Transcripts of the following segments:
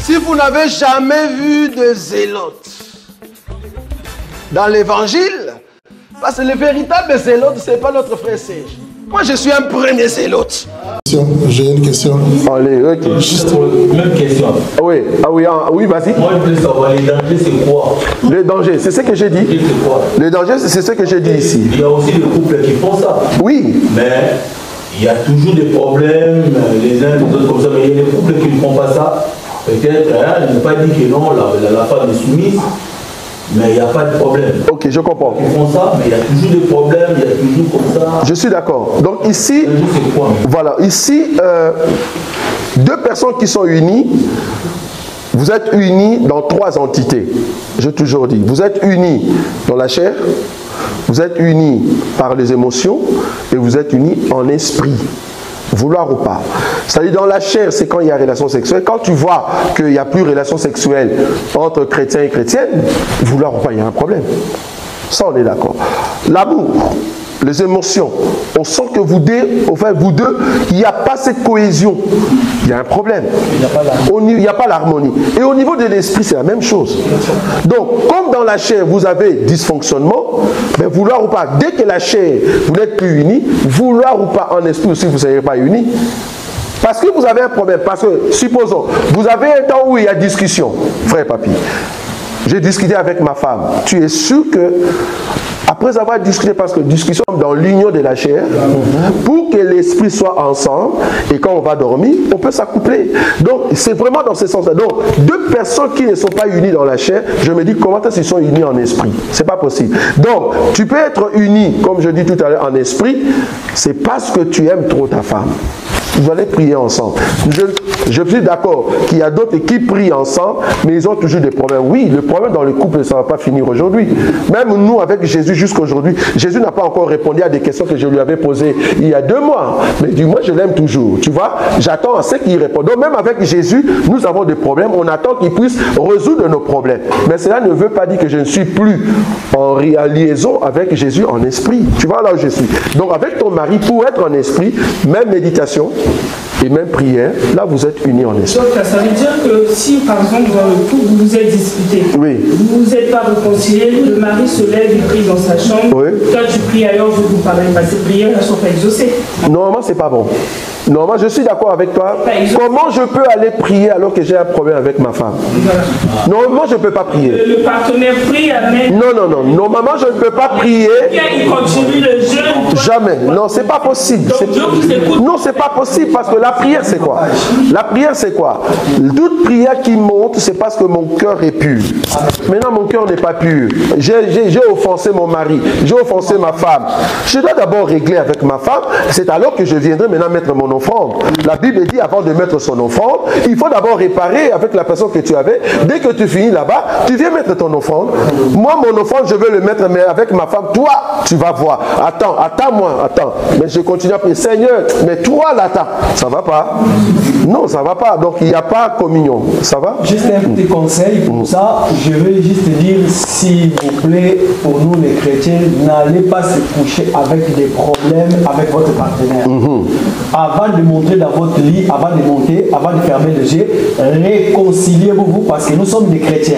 Si vous n'avez jamais vu de zélotes dans l'évangile, parce que le véritable zélote, ce n'est pas notre frère Serge. Moi, je suis un premier zélote. J'ai une question. Allez, ok. Juste même question. Oui, oui, vas-y. Moi, je veux savoir, les dangers, c'est quoi? Les dangers, c'est ce que j'ai dit. C'est quoi? Les dangers, c'est ce que j'ai dit ici. Il y a aussi des couples qui font ça. Oui. Mais il y a toujours des problèmes, les uns, les autres comme ça. Mais il y a des couples qui ne font pas ça. Peut-être, il ne pas dit que non, la femme est soumise. Mais il n'y a pas de problème. Ok, je comprends. Ils font ça, mais il y a toujours des problèmes, il y a toujours comme ça. Je suis d'accord. Donc ici, voilà, ici, deux personnes qui sont unies, vous êtes unis dans trois entités. J'ai toujours dit, vous êtes unis dans la chair, vous êtes unis par les émotions et vous êtes unis en esprit. Vouloir ou pas. C'est-à-dire dans la chair, c'est quand il y a relation sexuelle. Quand tu vois qu'il n'y a plus relation sexuelle entre chrétiens et chrétiennes, vouloir ou pas, il y a un problème. Ça, on est d'accord. L'amour, les émotions, on sent que vous deux, il n'y a pas cette cohésion. Il y a un problème. Il n'y a pas l'harmonie. Et au niveau de l'esprit, c'est la même chose. Donc, comme dans la chair, vous avez dysfonctionnement, mais vouloir ou pas, dès que la chair, vous n'êtes plus unis, vouloir ou pas en esprit aussi, vous ne serez pas unis. Parce que vous avez un problème. Parce que, supposons, vous avez un temps où il y a discussion. Frère Papy, j'ai discuté avec ma femme. Tu es sûr que, après avoir discuté, parce que discussion dans l'union de la chair, pour que l'esprit soit ensemble, et quand on va dormir, on peut s'accoupler. Donc, c'est vraiment dans ce sens-là. Donc, deux personnes qui ne sont pas unies dans la chair, je me dis, comment est-ce qu'ils sont unis en esprit? C'est pas possible. Donc, tu peux être uni, comme je dis tout à l'heure, en esprit, c'est parce que tu aimes trop ta femme. Vous allez prier ensemble. Je suis d'accord qu'il y a d'autres qui prient ensemble, mais ils ont toujours des problèmes. Oui, le problème dans le couple, ça ne va pas finir aujourd'hui. Même nous, avec Jésus, jusqu'aujourd'hui, Jésus n'a pas encore répondu à des questions que je lui avais posées il y a 2 mois. Mais du moins, je l'aime toujours. Tu vois, j'attends à ce qu'il réponde. Donc, même avec Jésus, nous avons des problèmes. On attend qu'il puisse résoudre nos problèmes. Mais cela ne veut pas dire que je ne suis plus en liaison avec Jésus en esprit. Tu vois là où je suis. Donc, avec ton mari, pour être en esprit, même méditation, et même prière, là vous êtes unis en esprit. Donc ça veut dire que si par exemple dans le couple vous vous êtes disputé, oui, vous ne vous êtes pas réconcilié, le mari se lève, il prie dans sa chambre, oui, toi tu pries ailleurs, vous parlez pas, ces prières ne sont pas exaucées. Normalement c'est pas bon. Normalement je suis d'accord avec toi. Comment je peux aller prier alors que j'ai un problème avec ma femme? Voilà. Normalement je ne peux pas prier. Le partenaire prie, amen. Non. Normalement je ne peux pas prier. Il continue le jeûne. Jamais. Non, c'est pas possible. Non, c'est pas possible parce que la prière c'est quoi? La prière c'est quoi? Toute prière qui monte, c'est parce que mon cœur est pur. Maintenant mon cœur n'est pas pur. J'ai offensé mon mari, j'ai offensé ma femme. Je dois d'abord régler avec ma femme. C'est alors que je viendrai maintenant mettre mon offrande. La Bible dit avant de mettre son offrande, il faut d'abord réparer avec la personne que tu avais. Dès que tu finis là-bas, tu viens mettre ton offrande. Moi, mon offrande, je veux le mettre, mais avec ma femme, toi, tu vas voir. Attends-moi. Mais je continue à prier. Seigneur, mais toi, là, ça va pas. Non, ça va pas. Donc, il n'y a pas communion. Ça va? Juste un petit conseil pour ça. Je vais juste dire, s'il vous plaît, pour nous les chrétiens, n'allez pas se coucher avec des problèmes avec votre partenaire. Avant de monter dans votre lit, avant de monter, avant de fermer les yeux, réconciliez-vous parce que nous sommes des chrétiens.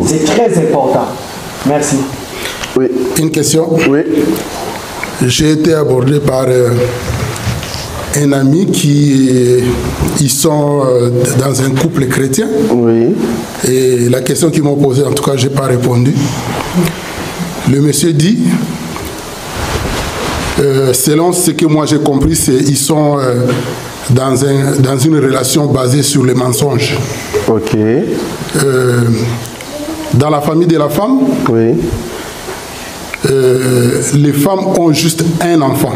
C'est très important. Merci. Oui. Une question? Oui. J'ai été abordé par un ami ils sont dans un couple chrétien. Oui. Et la question qu'ils m'ont posée, en tout cas, je n'ai pas répondu. Le monsieur dit, selon ce que moi j'ai compris, ils sont dans une relation basée sur les mensonges. Ok. Dans la famille de la femme, oui, les femmes ont juste un enfant.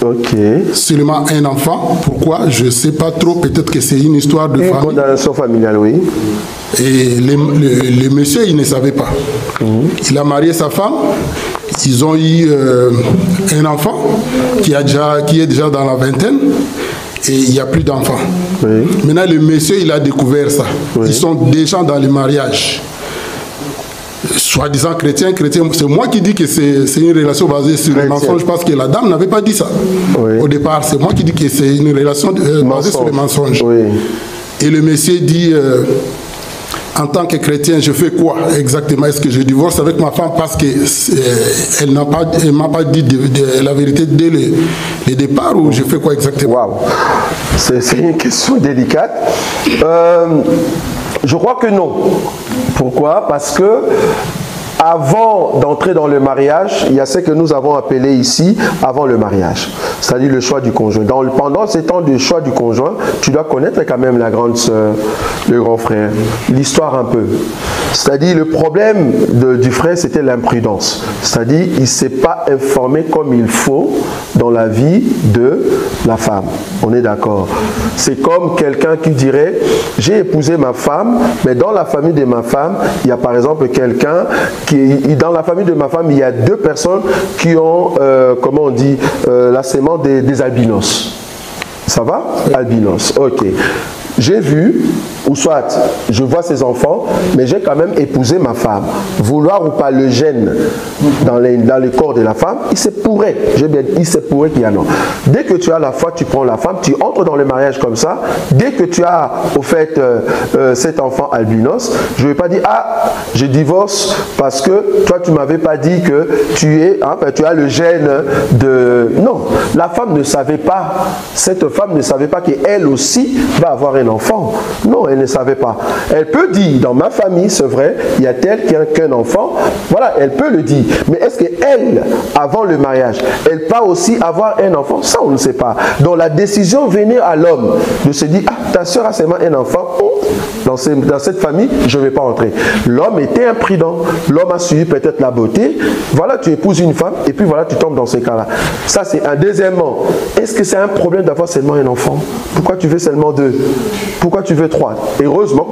Ok. Seulement un enfant. Pourquoi? Je ne sais pas trop. Peut-être que c'est une histoire de famille. Condamnation familiale, oui. Et le monsieur, il ne savait pas. Il a marié sa femme. Ils ont eu un enfant qui est déjà dans la vingtaine. Et il n'y a plus d'enfants. Oui. Maintenant, le monsieur, il a découvert ça. Oui. Ils sont déjà dans le mariage. Soi-disant chrétien, c'est moi qui dis que c'est une relation basée sur les mensonges parce que la dame n'avait pas dit ça. Oui. Au départ, c'est moi qui dis que c'est une relation basée sur les mensonges. Oui. et le monsieur dit, en tant que chrétien, je fais quoi exactement? Est-ce que je divorce avec ma femme parce qu'elle ne m'a pas dit la vérité dès le départ, ou je fais quoi exactement? Waouh, c'est une question délicate. Je crois que non. Pourquoi? Parce que avant d'entrer dans le mariage, il y a ce que nous avons appelé ici avant le mariage, c'est-à-dire le choix du conjoint. Pendant ces temps de choix du conjoint, tu dois connaître quand même la grande sœur, le grand frère, l'histoire un peu. C'est-à-dire le problème du frère, c'était l'imprudence. C'est-à-dire il ne s'est pas informé comme il faut dans la vie de la femme. On est d'accord. C'est comme quelqu'un qui dirait, j'ai épousé ma femme, mais dans la famille de ma femme, il y a par exemple quelqu'un dans la famille de ma femme, il y a 2 personnes qui ont, comment on dit, la sémence des albinos. Ça va? Albinos, ok. J'ai vu, ou soit je vois ses enfants, mais j'ai quand même épousé ma femme. Vouloir ou pas le gène dans le corps de la femme, il se pourrait, il se pourrait qu'il y en a. Dès que tu as la foi, tu prends la femme, tu entres dans le mariage comme ça. Dès que tu as, au fait, cet enfant albinos, je ne vais pas dire, ah, je divorce parce que toi, tu ne m'avais pas dit que tu as le gène de... Non, la femme ne savait pas, cette femme ne savait pas qu'elle aussi va avoir un enfant. Non, elle ne savait pas. Elle peut dire, dans ma famille, c'est vrai, il y a tel qui a qu'un enfant. Voilà, elle peut le dire. Mais est-ce qu'elle, avant le mariage, elle peut aussi avoir un enfant? Ça, on ne sait pas. Donc la décision venait à l'homme de se dire, ah, ta soeur a seulement un enfant. Oh, dans cette famille, je ne vais pas entrer. L'homme était imprudent. L'homme a suivi peut-être la beauté. Voilà, tu épouses une femme et puis voilà, tu tombes dans ces cas-là. Ça, c'est un. Deuxièmement, est-ce que c'est un problème d'avoir seulement un enfant? Pourquoi tu veux seulement 2? Pourquoi tu veux 3? Heureusement,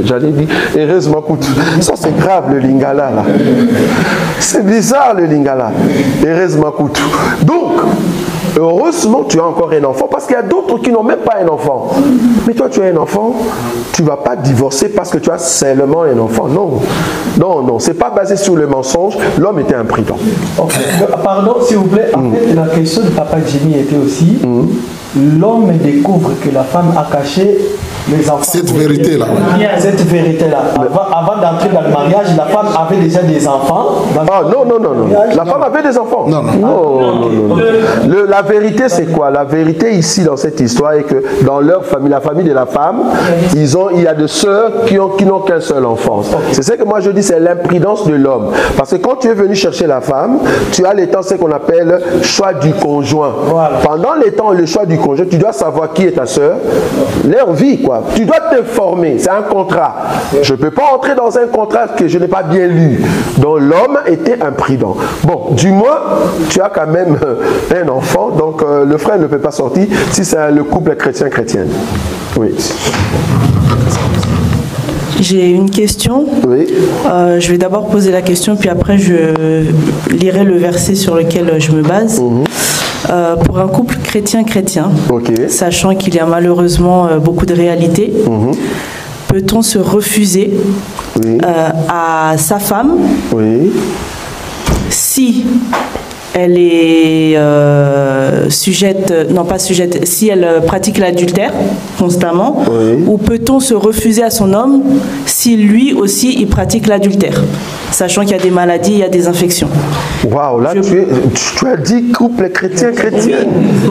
j'allais dire, heureusement, ça c'est grave le lingala là. C'est bizarre le lingala. Heureusement, donc, heureusement, tu as encore un enfant parce qu'il y a d'autres qui n'ont même pas un enfant. Mais toi, tu as un enfant, tu ne vas pas divorcer parce que tu as seulement un enfant. Non, non, non, ce n'est pas basé sur le mensonge. L'homme était imprudent. Okay. Pardon, s'il vous plaît. En fait, la question de Papa Jimmy était aussi, l'homme découvre que la femme a caché les enfants. Cette vérité-là. Cette vérité-là. Avant d'entrer dans le mariage, la femme avait déjà des enfants. Ah non, non, non, non. La femme avait des enfants. Non, non. Non, non, non. La vérité, c'est quoi? La vérité ici dans cette histoire est que dans leur famille, la famille de la femme, il y a des sœurs qui n'ont qu'un seul enfant. C'est ce que moi je dis, c'est l'imprudence de l'homme. Parce que quand tu es venu chercher la femme, tu as les temps, ce qu'on appelle choix du conjoint. Voilà. Pendant les temps, le choix du conjoint, tu dois savoir qui est ta sœur, leur vie, quoi. Tu dois t'informer, c'est un contrat. Je ne peux pas entrer dans un contrat que je n'ai pas bien lu. Donc l'homme était imprudent. Bon, du moins, tu as quand même un enfant, donc le frère ne peut pas sortir si c'est le couple chrétien-chrétienne. Oui. J'ai une question. Oui. Je vais d'abord poser la question, puis après je lirai le verset sur lequel je me base. Pour un couple chrétien-chrétien, sachant qu'il y a malheureusement beaucoup de réalités, peut-on se refuser à sa femme si elle est sujette, non pas sujette, si elle pratique l'adultère constamment, ou peut-on se refuser à son homme si lui aussi il pratique l'adultère, sachant qu'il y a des maladies, il y a des infections. Waouh, là tu as dit couple chrétien-chrétien.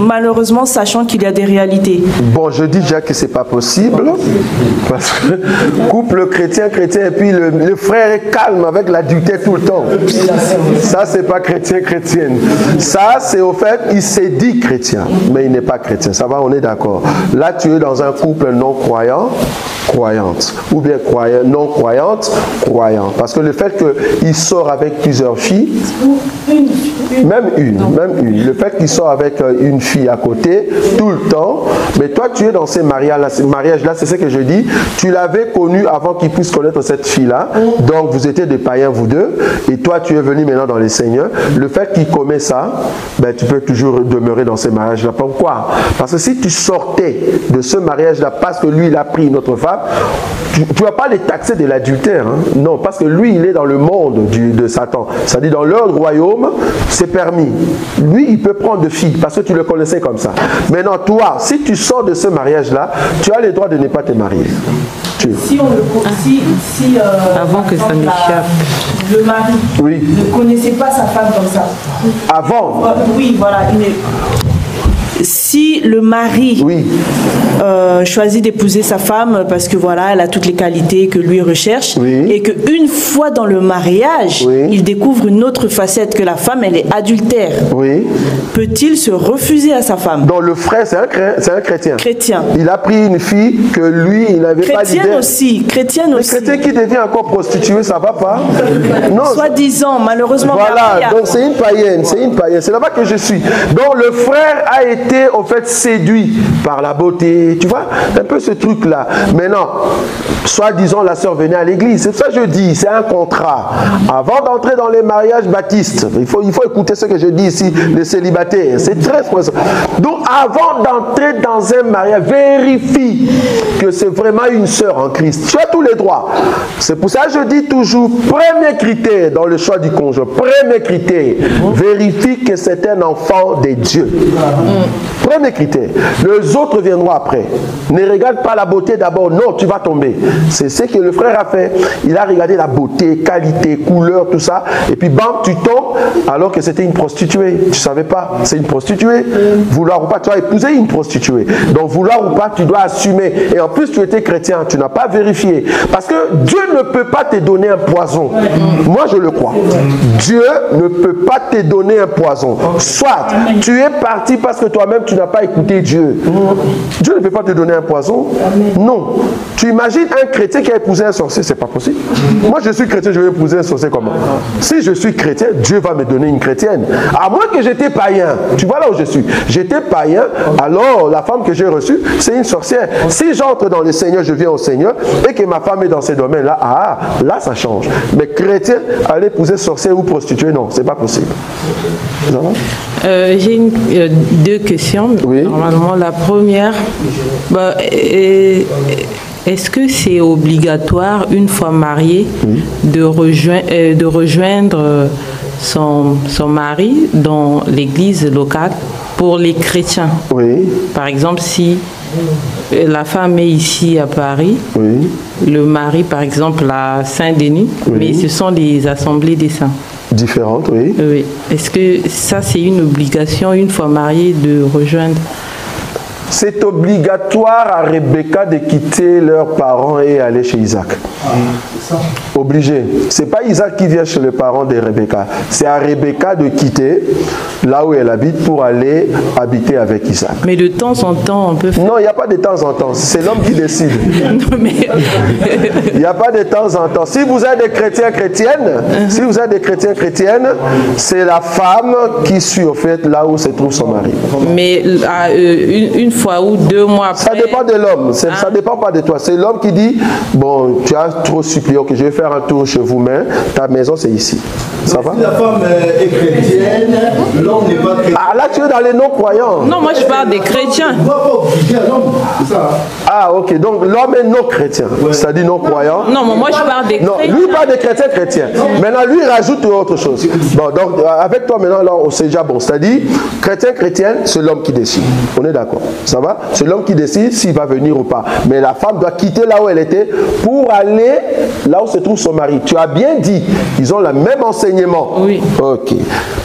Malheureusement, sachant qu'il y a des réalités. Bon, je dis déjà que c'est pas possible, parce que couple chrétien-chrétien et puis le frère est calme avec l'adultère tout le temps. Ça, c'est pas chrétien-chrétien. Ça, c'est au fait, il s'est dit chrétien, mais il n'est pas chrétien. Ça va, on est d'accord. Là, tu es dans un couple non-croyant, croyante, ou bien non-croyante, croyant. Parce que le fait qu'il sort avec plusieurs filles, même une, le fait qu'il sort avec une fille à côté, tout le temps, mais toi, tu es dans ces mariages-là, c'est ce que je dis, tu l'avais connu avant qu'il puisse connaître cette fille-là, donc vous étiez des païens, vous deux, et toi, tu es venu maintenant dans les seigneurs. Le fait qu'il commet ça, ben, tu peux toujours demeurer dans ces mariages-là. Pourquoi? Parce que si tu sortais de ce mariage-là parce que lui, il a pris une autre femme, là, tu ne vas pas les taxer de l'adultère. Hein. Non, parce que lui, il est dans le monde de Satan. C'est-à-dire dans leur royaume, c'est permis. Lui, il peut prendre de filles parce que tu le connaissais comme ça. Maintenant, toi, si tu sors de ce mariage-là, tu as le droit de ne pas te marier. Si on le avant que ça m'échappe, le mari ne connaissait pas sa femme comme ça. Avant oui, voilà. Si le mari choisit d'épouser sa femme parce que voilà, elle a toutes les qualités que lui recherche, et qu'une fois dans le mariage, il découvre une autre facette, que la femme, elle est adultère, peut-il se refuser à sa femme? Donc le frère, c'est un chrétien. Chrétien. Il a pris une fille que lui, il n'avait pas l'idée. Chrétienne aussi. Le chrétien qui devient encore prostituée, ça va pas? Non. Soi-disant, malheureusement. Voilà, donc c'est une païenne, c'est là-bas que je suis. Donc le frère a été au fait séduit par la beauté, tu vois, un peu ce truc-là. Maintenant, soi-disant, la sœur venait à l'église. C'est ça que je dis, c'est un contrat. Avant d'entrer dans les mariages baptistes, il faut écouter ce que je dis ici, les célibataires, c'est très important. Donc, avant d'entrer dans un mariage, vérifie que c'est vraiment une sœur en Christ. Tu as tous les droits. C'est pour ça que je dis toujours, premier critère dans le choix du conjoint, premier critère, vérifie que c'est un enfant de Dieu. Premier critère. Les autres viendront après. Ne regarde pas la beauté d'abord. Non, tu vas tomber. C'est ce que le frère a fait. Il a regardé la beauté, qualité, couleur, tout ça. Et puis, bam, tu tombes alors que c'était une prostituée. Tu ne savais pas. C'est une prostituée. Vouloir ou pas, tu vas épouser une prostituée. Donc, vouloir ou pas, tu dois assumer. Et en plus, tu étais chrétien. Tu n'as pas vérifié. Parce que Dieu ne peut pas te donner un poison. Moi, je le crois. Dieu ne peut pas te donner un poison. Soit tu es parti parce que toi-même, tu n'as pas écouté Dieu. Dieu ne peut pas te donner un poison. Non. Tu imagines un chrétien qui a épousé un sorcier, c'est pas possible. Moi, je suis chrétien, je vais épouser un sorcier comment? Si je suis chrétien, Dieu va me donner une chrétienne. À moins que j'étais païen. Tu vois là où je suis. J'étais païen, alors la femme que j'ai reçue, c'est une sorcière. Si j'entre dans le Seigneur, je viens au Seigneur, et que ma femme est dans ces domaines-là, là, ça change. Mais chrétien, aller épouser sorcier ou prostituée, non, c'est pas possible. J'ai deux questions. Oui. Normalement, la première, est-ce que c'est obligatoire, une fois marié, de rejoindre son mari dans l'église locale pour les chrétiens? Oui. Par exemple, si la femme est ici à Paris, le mari, par exemple, à Saint-Denis, mais ce sont les assemblées des saints. Différentes, oui. Oui. Est-ce que ça, c'est une obligation, une fois marié, de rejoindre? C'est obligatoire à Rebecca de quitter leurs parents et aller chez Isaac. Obligé. C'est pas Isaac qui vient chez les parents de Rebecca. C'est à Rebecca de quitter là où elle habite pour aller habiter avec Isaac. Mais de temps en temps, on peut faire... Non, il n'y a pas de temps en temps. C'est l'homme qui décide. Non, mais... Il n'y a pas de temps en temps. Si vous êtes des chrétiens chrétiennes, c'est la femme qui suit au fait là où se trouve son mari. Mais une fois ou 2 mois après... Ça dépend de l'homme. Ça ne dépend pas de toi. C'est l'homme qui dit, bon, tu as trop supplié, que je vais faire un tour chez vous, mais ta maison c'est ici. Ça va? Si la femme est chrétienne, l'homme n'est pas chrétien. Ah là tu es dans les non-croyants. Non, moi je parle des chrétiens. On ne va pas obliger l'homme, c'est ça. Ah ok, donc l'homme est non-chrétien, c'est-à-dire non-croyant. Non, mais moi je parle des chrétiens. Non, lui parle des chrétiens. Maintenant lui rajoute autre chose. Bon, donc avec toi maintenant, là, c'est déjà bon. C'est-à-dire, chrétienne, c'est l'homme qui décide. On est d'accord. Ça va? C'est l'homme qui décide s'il va venir ou pas. Mais la femme doit quitter là où elle était pour aller là où se trouve son mari. Tu as bien dit, ils ont le même enseignement. Oui. Ok.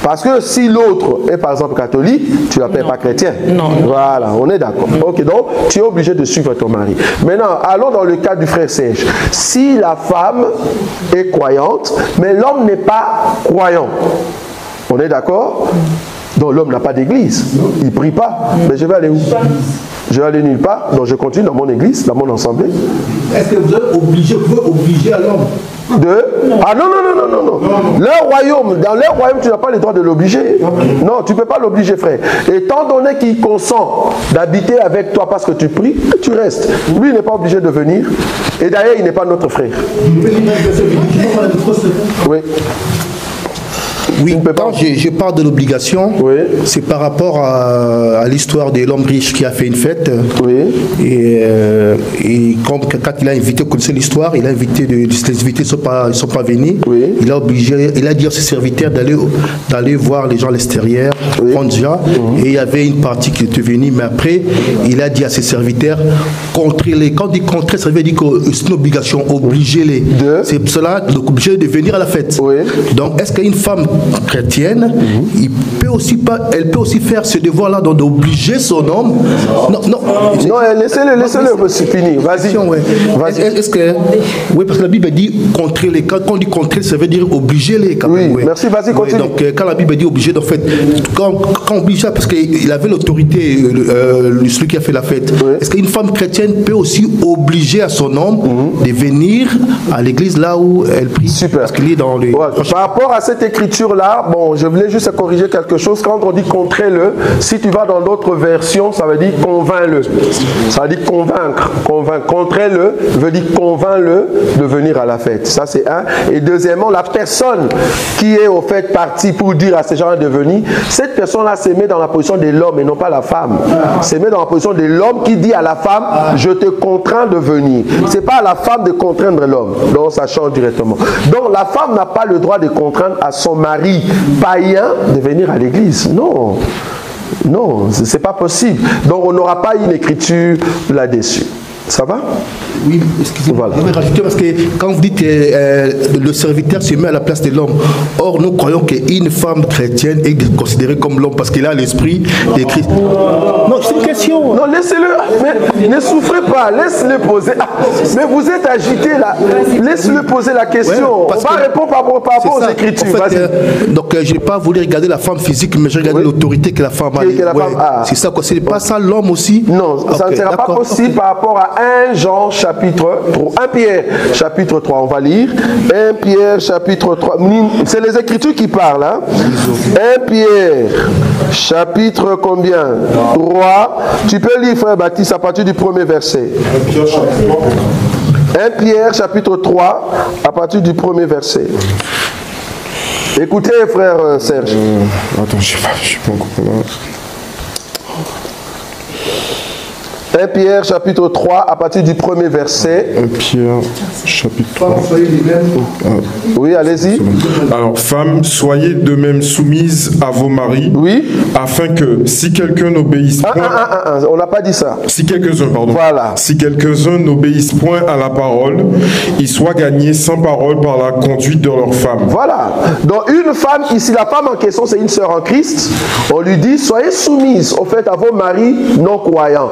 Parce que si l'autre est par exemple catholique, tu l'appelles pas chrétien. Non. Voilà, on est d'accord. Ok, donc tu es obligé de suivre ton mari. Maintenant, allons dans le cas du frère Serge. Si la femme est croyante, mais l'homme n'est pas croyant, on est d'accord? Donc l'homme n'a pas d'église, il ne prie pas. Mais je vais aller où? Je vais aller nulle part, donc je continue dans mon église, dans mon assemblée. Est-ce que vous pouvez obliger à l'homme? Ah non. Leur royaume, dans leur royaume, tu n'as pas le droit de l'obliger. Non, tu ne peux pas l'obliger, frère. Étant donné qu'il consent d'habiter avec toi parce que tu pries, tu restes. Lui, il n'est pas obligé de venir. Et d'ailleurs, il n'est pas notre frère. Oui. Oui, quand je parle de l'obligation, c'est par rapport à l'histoire de l'homme riche qui a fait une fête. Et quand il a invité, vous connaissez l'histoire, il a invité, les invités ne sont pas venus. Il a dit à ses serviteurs d'aller voir les gens à l'extérieur, prendre déjà. Et il y avait une partie qui était venue, mais après, il a dit à ses serviteurs, contrez-les. Quand il dit contrer, ça veut dire que c'est une obligation, obligez-les. C'est cela, donc obligé de venir à la fête. Donc, est-ce qu'une femme chrétienne, elle peut aussi faire ce devoir-là, d'obliger son homme? Non, laissez-le finir. Vas-y. Est-ce que... Oui, parce que la Bible dit contrer-les. Quand on dit contrer, ça veut dire obliger-les. Merci, vas-y, continue. Donc, quand la Bible dit obligé, en fait, quand on oblige ça, parce qu'il avait l'autorité, celui qui a fait la fête, est-ce qu'une femme chrétienne peut aussi obliger à son homme de venir à l'église là où elle prie? Super. Parce qu'il est dans les... Par rapport à cette écriture-là, bon, je voulais juste corriger quelque chose. Quand on dit contrer-le, si tu vas dans d'autres versions, ça veut dire convainc-le. Ça veut dire convaincre. Contrer-le veut dire convainc-le de venir à la fête. Ça, c'est un. Et deuxièmement, la personne qui est au fait partie pour dire à ces gens de venir, cette personne-là se met dans la position de l'homme et non pas la femme. Se met dans la position de l'homme qui dit à la femme, je te contrains de venir. C'est pas à la femme de contraindre l'homme. Donc, ça change directement. Donc, la femme n'a pas le droit de contraindre à son mari païen de venir à l'église. Non. Non, c'est pas possible. Donc, on n'aura pas une écriture là-dessus. Ça va? Oui, excusez-moi. Je vais rajouter parce que quand vous dites le serviteur se met à la place de l'homme, or nous croyons qu'une femme chrétienne est considérée comme l'homme parce qu'il a l'esprit de Christ. Non, c'est une question. Non, laissez-le. Mais ne souffrez pas. Laisse-le poser. Mais vous êtes agité là. Laisse-le poser la question. On va répondre par rapport aux Écritures. En fait, donc, je n'ai pas voulu regarder la femme physique, mais j'ai regardé l'autorité que la femme a. C'est ça, quoi. C'est pas ça l'homme aussi? Non, ça ne sera pas possible par rapport à 1 Pierre chapitre 3, on va lire 1 Pierre chapitre 3, c'est les Écritures qui parlent, hein? 1 Pierre chapitre combien? 3, tu peux lire frère Baptiste à partir du premier verset. 1 Pierre chapitre 3 à partir du premier verset. Écoutez frère Serge. Attends, je suis pas encore là. 1 Pierre chapitre 3 à partir du premier verset. 1 Pierre chapitre 3. Oui, allez-y. Alors, femmes, soyez de même soumises à vos maris. Oui. Afin que si quelqu'un n'obéisse point... on n'a pas dit ça. Si quelques-uns, pardon. Voilà. Si quelques-uns n'obéissent point à la parole, ils soient gagnés sans parole par la conduite de leur femme. Voilà. Donc une femme, ici la femme en question, c'est une sœur en Christ. On lui dit, soyez soumises au fait à vos maris non croyants.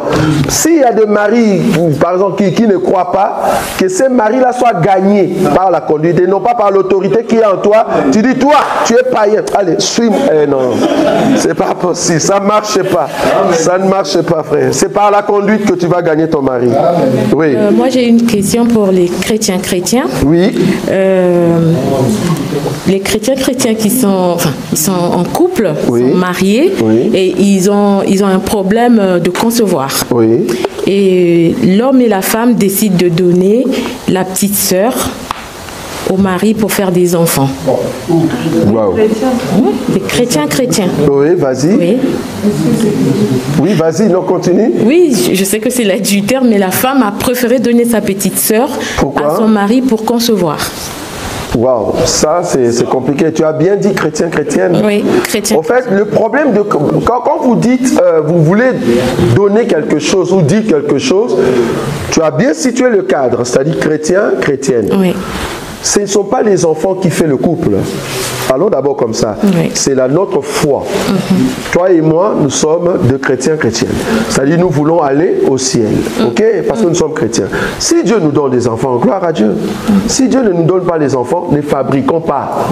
S'il y a des maris, par exemple, qui ne croient pas, que ces maris-là soient gagnés par la conduite et non pas par l'autorité qui est en toi. Tu dis, toi, tu es païen. Allez, suis-moi. Non, c'est pas possible. Ça ne marche pas. Ça ne marche pas, frère. C'est par la conduite que tu vas gagner ton mari. Oui. Moi, j'ai une question pour les chrétiens. Oui. Les chrétiens qui sont, ils sont en couple, oui. sont mariés, oui. et ils ont un problème de concevoir. Oui. Et l'homme et la femme décident de donner la petite sœur au mari pour faire des enfants. Wow. Des chrétiens. Oui, vas-y. Oui. Oui, vas-y, non, continue. Oui, je sais que c'est l'adultère, mais la femme a préféré donner sa petite sœur à son mari pour concevoir. Waouh, ça c'est compliqué. Tu as bien dit chrétienne. Oui, chrétien. En fait, le problème de quand vous dites, vous voulez donner quelque chose ou dire quelque chose, tu as bien situé le cadre, c'est-à-dire chrétienne. Oui. Ce ne sont pas les enfants qui font le couple. Allons d'abord comme ça. Oui. C'est notre foi. Toi et moi, nous sommes de chrétiennes. C'est-à-dire nous voulons aller au ciel. Ok? Parce que nous sommes chrétiens. Si Dieu nous donne des enfants, gloire à Dieu. Si Dieu ne nous donne pas les enfants, ne fabriquons pas.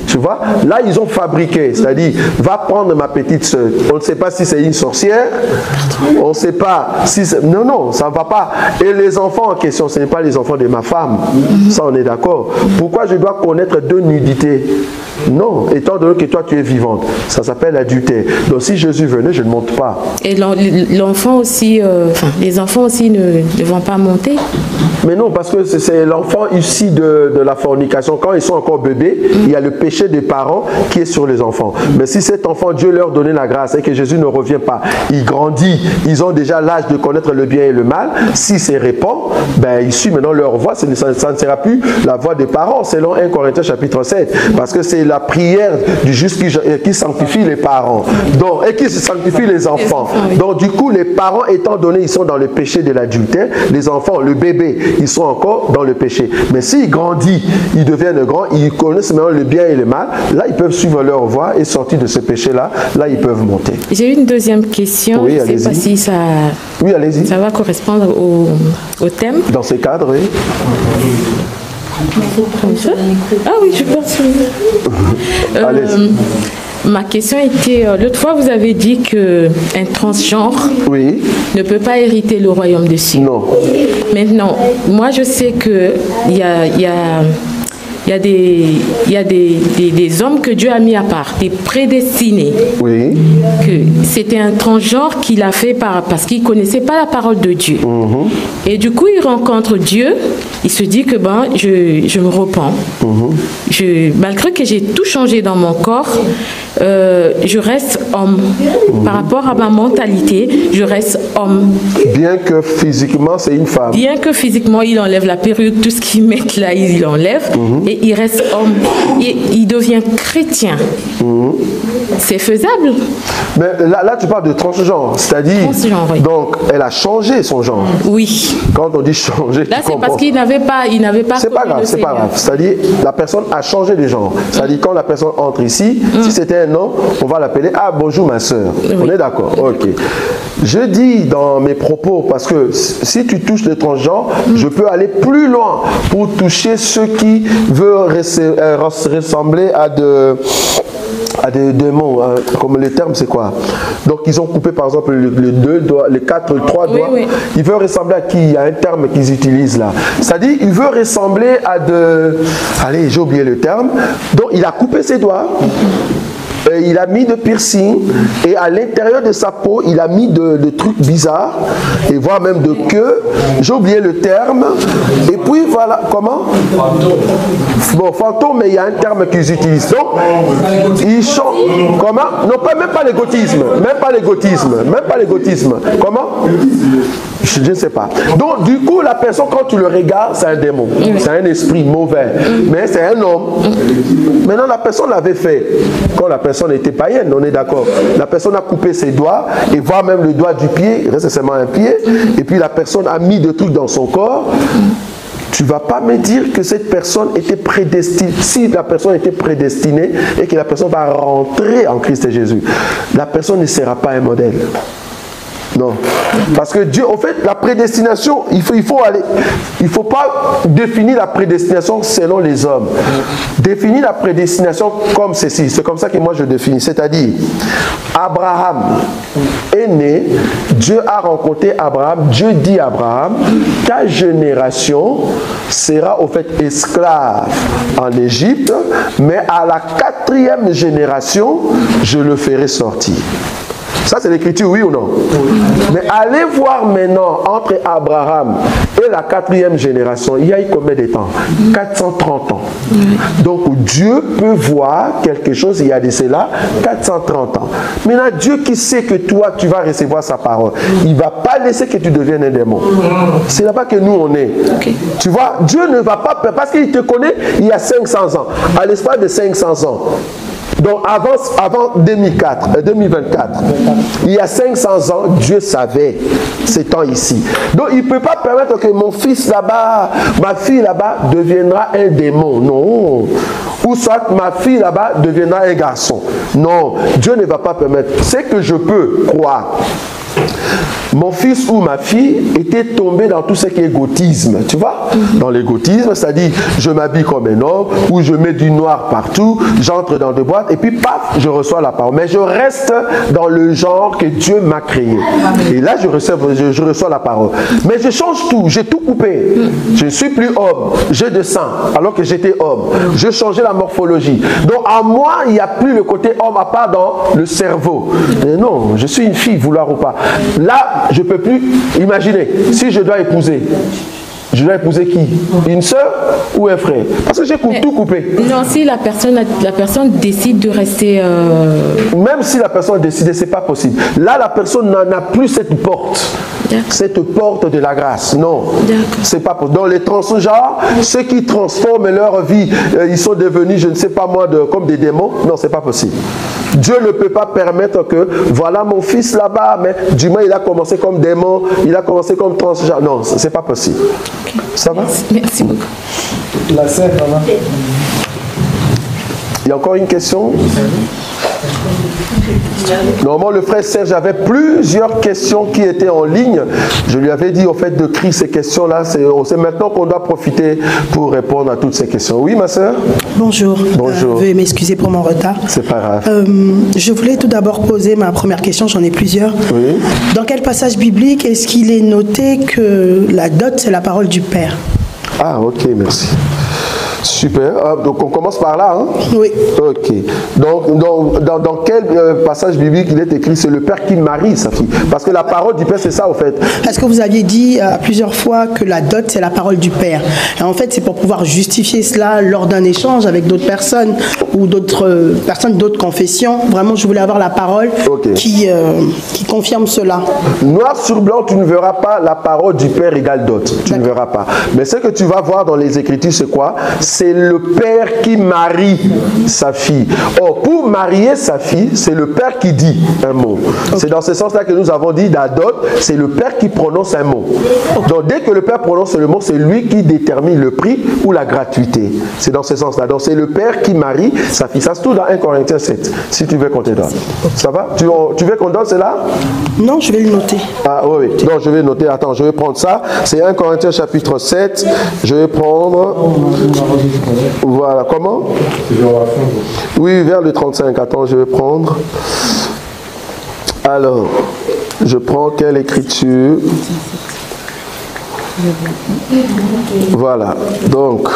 Tu vois? Là, ils ont fabriqué. C'est-à-dire, va prendre ma petite soeur. On ne sait pas si c'est une sorcière. On ne sait pas si c'est... Non, ça ne va pas. Et les enfants en question, ce n'est pas les enfants de ma femme. Ça, on est d'accord. pourquoi je dois connaître deux nudités? Non, étant donné que toi tu es vivante, ça s'appelle adultère. Donc si Jésus venait, je ne monte pas. Et l'enfant aussi, les enfants aussi ne vont pas monter? Mais non, parce que c'est l'enfant issu de la fornication. Quand ils sont encore bébés, il y a le péché des parents qui est sur les enfants. Mais si cet enfant, Dieu leur donnait la grâce et que Jésus ne revient pas, il grandit, ils ont déjà l'âge de connaître le bien et le mal, s'il se répand, ben, ils suivent maintenant leur voix, ça ne sera plus la voix des parents, selon 1 Corinthiens chapitre 7. Parce que c'est la prière du juste qui sanctifie les parents donc, et qui sanctifie les enfants. Donc du coup, les parents, étant donné ils sont dans le péché de l'adultère, les enfants, le bébé, ils sont encore dans le péché. Mais s'ils grandissent, ils deviennent grands, ils connaissent maintenant le bien et le mal, là ils peuvent suivre leur voie et sortir de ce péché-là, là ils peuvent monter. J'ai une deuxième question, oui, je ne sais pas si ça, oui, allez-y. Ça va correspondre au thème. Dans ce cadre, oui. Ah oui, je pense. Ma question était, l'autre fois vous avez dit qu'un transgenre ne peut pas hériter le royaume des cieux. Non. Maintenant, moi je sais qu'il y a des hommes que Dieu a mis à part, des prédestinés. Oui. Que c'était un transgenre qui l'a fait parce qu'il ne connaissait pas la parole de Dieu. Et du coup, il rencontre Dieu, il se dit que je me repens. Malgré que j'ai tout changé dans mon corps, je reste homme. Par rapport à ma mentalité, je reste homme. Bien que physiquement, c'est une femme. Bien que physiquement, il enlève la perruque, tout ce qu'il met là, il enlève. Et il reste homme. Et il devient chrétien. C'est faisable. Mais là, tu parles de transgenre, c'est-à-dire, oui. Donc, elle a changé son genre. Oui. Quand on dit changer, là, c'est parce qu'il n'avait pas. C'est pas grave, c'est pas grave. C'est-à-dire, la personne a changé de genre. C'est-à-dire, quand la personne entre ici, si c'était un homme, on va l'appeler ah bonjour ma soeur. On est d'accord. Ok. Je dis dans mes propos parce que si tu touches le transgenre, je peux aller plus loin pour toucher ceux qui veulent ressembler à des démons, hein. Comme le terme c'est quoi? Donc ils ont coupé par exemple les 2 doigts, les 4, les 3 doigts. Oui. Ils veulent ressembler à qui? Il y a un terme qu'ils utilisent là. C'est-à-dire il veut ressembler à allez, j'ai oublié le terme. Donc il a coupé ses doigts. Il a mis de piercing et à l'intérieur de sa peau, il a mis de trucs bizarres et voire même de queue. J'ai oublié le terme. Et puis voilà, comment? Bon, fantôme, mais il y a un terme qu'ils utilisent. Donc, ils chantent. Comment? Non, même pas les gothismes. Même pas les gothismes. Même pas les gothismes. Comment? Je ne sais pas. Donc, du coup, la personne, quand tu le regardes, c'est un démon. C'est un esprit mauvais. Mais c'est un homme. Maintenant, la personne l'avait fait. Quand la personne était païenne, on est d'accord. La personne a coupé ses doigts, et voire même le doigt du pied, il reste seulement un pied, et puis la personne a mis des trucs dans son corps. Tu ne vas pas me dire que cette personne était prédestinée. Si la personne était prédestinée et que la personne va rentrer en Christ Jésus, la personne ne sera pas un modèle. Non. Parce que Dieu, en fait, la prédestination, il faut pas définir la prédestination selon les hommes. Définir la prédestination comme ceci. C'est comme ça que moi je définis. C'est-à-dire, Abraham est né, Dieu a rencontré Abraham, Dieu dit à Abraham, ta génération sera au fait esclave en Égypte, mais à la 4e génération, je le ferai sortir. Ça, c'est l'écriture, oui ou non? Oui. Mais allez voir maintenant, entre Abraham et la 4e génération, il y a eu combien de temps? 430 ans. Donc, Dieu peut voir quelque chose, il y a de cela 430 ans. Maintenant, Dieu qui sait que toi, tu vas recevoir sa parole, il ne va pas laisser que tu deviennes un démon. C'est là-bas que nous, on est. Okay. Tu vois, Dieu ne va pas, parce qu'il te connaît il y a 500 ans. À l'espace de 500 ans. Donc avant 2024, il y a 500 ans, Dieu savait ces temps ici. Donc il ne peut pas permettre que mon fils là-bas, ma fille là-bas deviendra un démon. Non. Ou soit ma fille là-bas deviendra un garçon. Non. Dieu ne va pas permettre. C'est que je peux croire. mon fils ou ma fille était tombé dans tout ce qui est gothisme, tu vois, dans l'égotisme, c'est-à-dire je m'habille comme un homme, ou je mets du noir partout, j'entre dans des boîtes, et puis paf, je reçois la parole. Mais je reste dans le genre que Dieu m'a créé. Et là, je reçois la parole. Mais je change tout, j'ai tout coupé. Je ne suis plus homme, j'ai de sang, alors que j'étais homme. Je changeais la morphologie. Donc à moi, il n'y a plus le côté homme à part dans le cerveau. Et non, je suis une fille, vouloir ou pas. Là, je ne peux plus imaginer, si je dois épouser. Je dois épouser qui? Une sœur ou un frère? Parce que j'ai tout coupé. Non, si la personne décide de rester... Même si la personne a décidé, ce n'est pas possible. Là, la personne n'en a plus cette porte. Cette porte de la grâce. Non. C'est pas possible. Dans les transgenres, ceux qui transforment leur vie, ils sont devenus, je ne sais pas moi, comme des démons. Non, ce n'est pas possible. Dieu ne peut pas permettre que, voilà mon fils là-bas, mais du moins il a commencé comme démon, il a commencé comme transgenre. Non, ce n'est pas possible. Okay. Ça va? Merci beaucoup. La sœur, maman. Il y a encore une question? Normalement, le frère Serge avait plusieurs questions qui étaient en ligne. Je lui avais dit, au fait, de crier ces questions-là. C'est maintenant qu'on doit profiter pour répondre à toutes ces questions. Oui, ma sœur? Bonjour. Bonjour. Veuillez m'excuser pour mon retard. C'est pas grave. Je voulais tout d'abord poser ma première question. J'en ai plusieurs. Oui. Dans quel passage biblique est-ce qu'il est noté que la dot, c'est la parole du Père? Ah, ok, merci. Super. Donc on commence par là, hein? Oui. Ok. Donc dans quel passage biblique il est écrit? C'est le Père qui marie sa fille. Parce que la parole du Père, c'est ça, au fait. Est-ce que vous aviez dit plusieurs fois que la dot, c'est la parole du Père? Et en fait, c'est pour pouvoir justifier cela lors d'un échange avec d'autres personnes ou d'autres personnes d'autres confessions. Vraiment, je voulais avoir la parole qui confirme cela. Noir sur blanc, tu ne verras pas la parole du Père égale dot. Tu ne verras pas. Mais ce que tu vas voir dans les Écritures, c'est quoi? C'est le Père qui marie sa fille. Or, pour marier sa fille, c'est le Père qui dit un mot. C'est dans ce sens-là que nous avons dit d'adot, c'est le Père qui prononce un mot. Donc, dès que le Père prononce le mot, c'est lui qui détermine le prix ou la gratuité. C'est dans ce sens-là. Donc, c'est le Père qui marie sa fille. Ça se trouve dans 1 Corinthiens 7, si tu veux qu'on te donne. Ça va? Tu veux qu'on donne cela? Non, je vais le noter. Ah oui, oui. Non, je vais noter. Attends, je vais prendre ça. C'est 1 Corinthiens chapitre 7. Je vais prendre... Voilà, comment? Oui, vers le 35. Attends, je vais prendre. Alors, je prends quelle écriture? Voilà, donc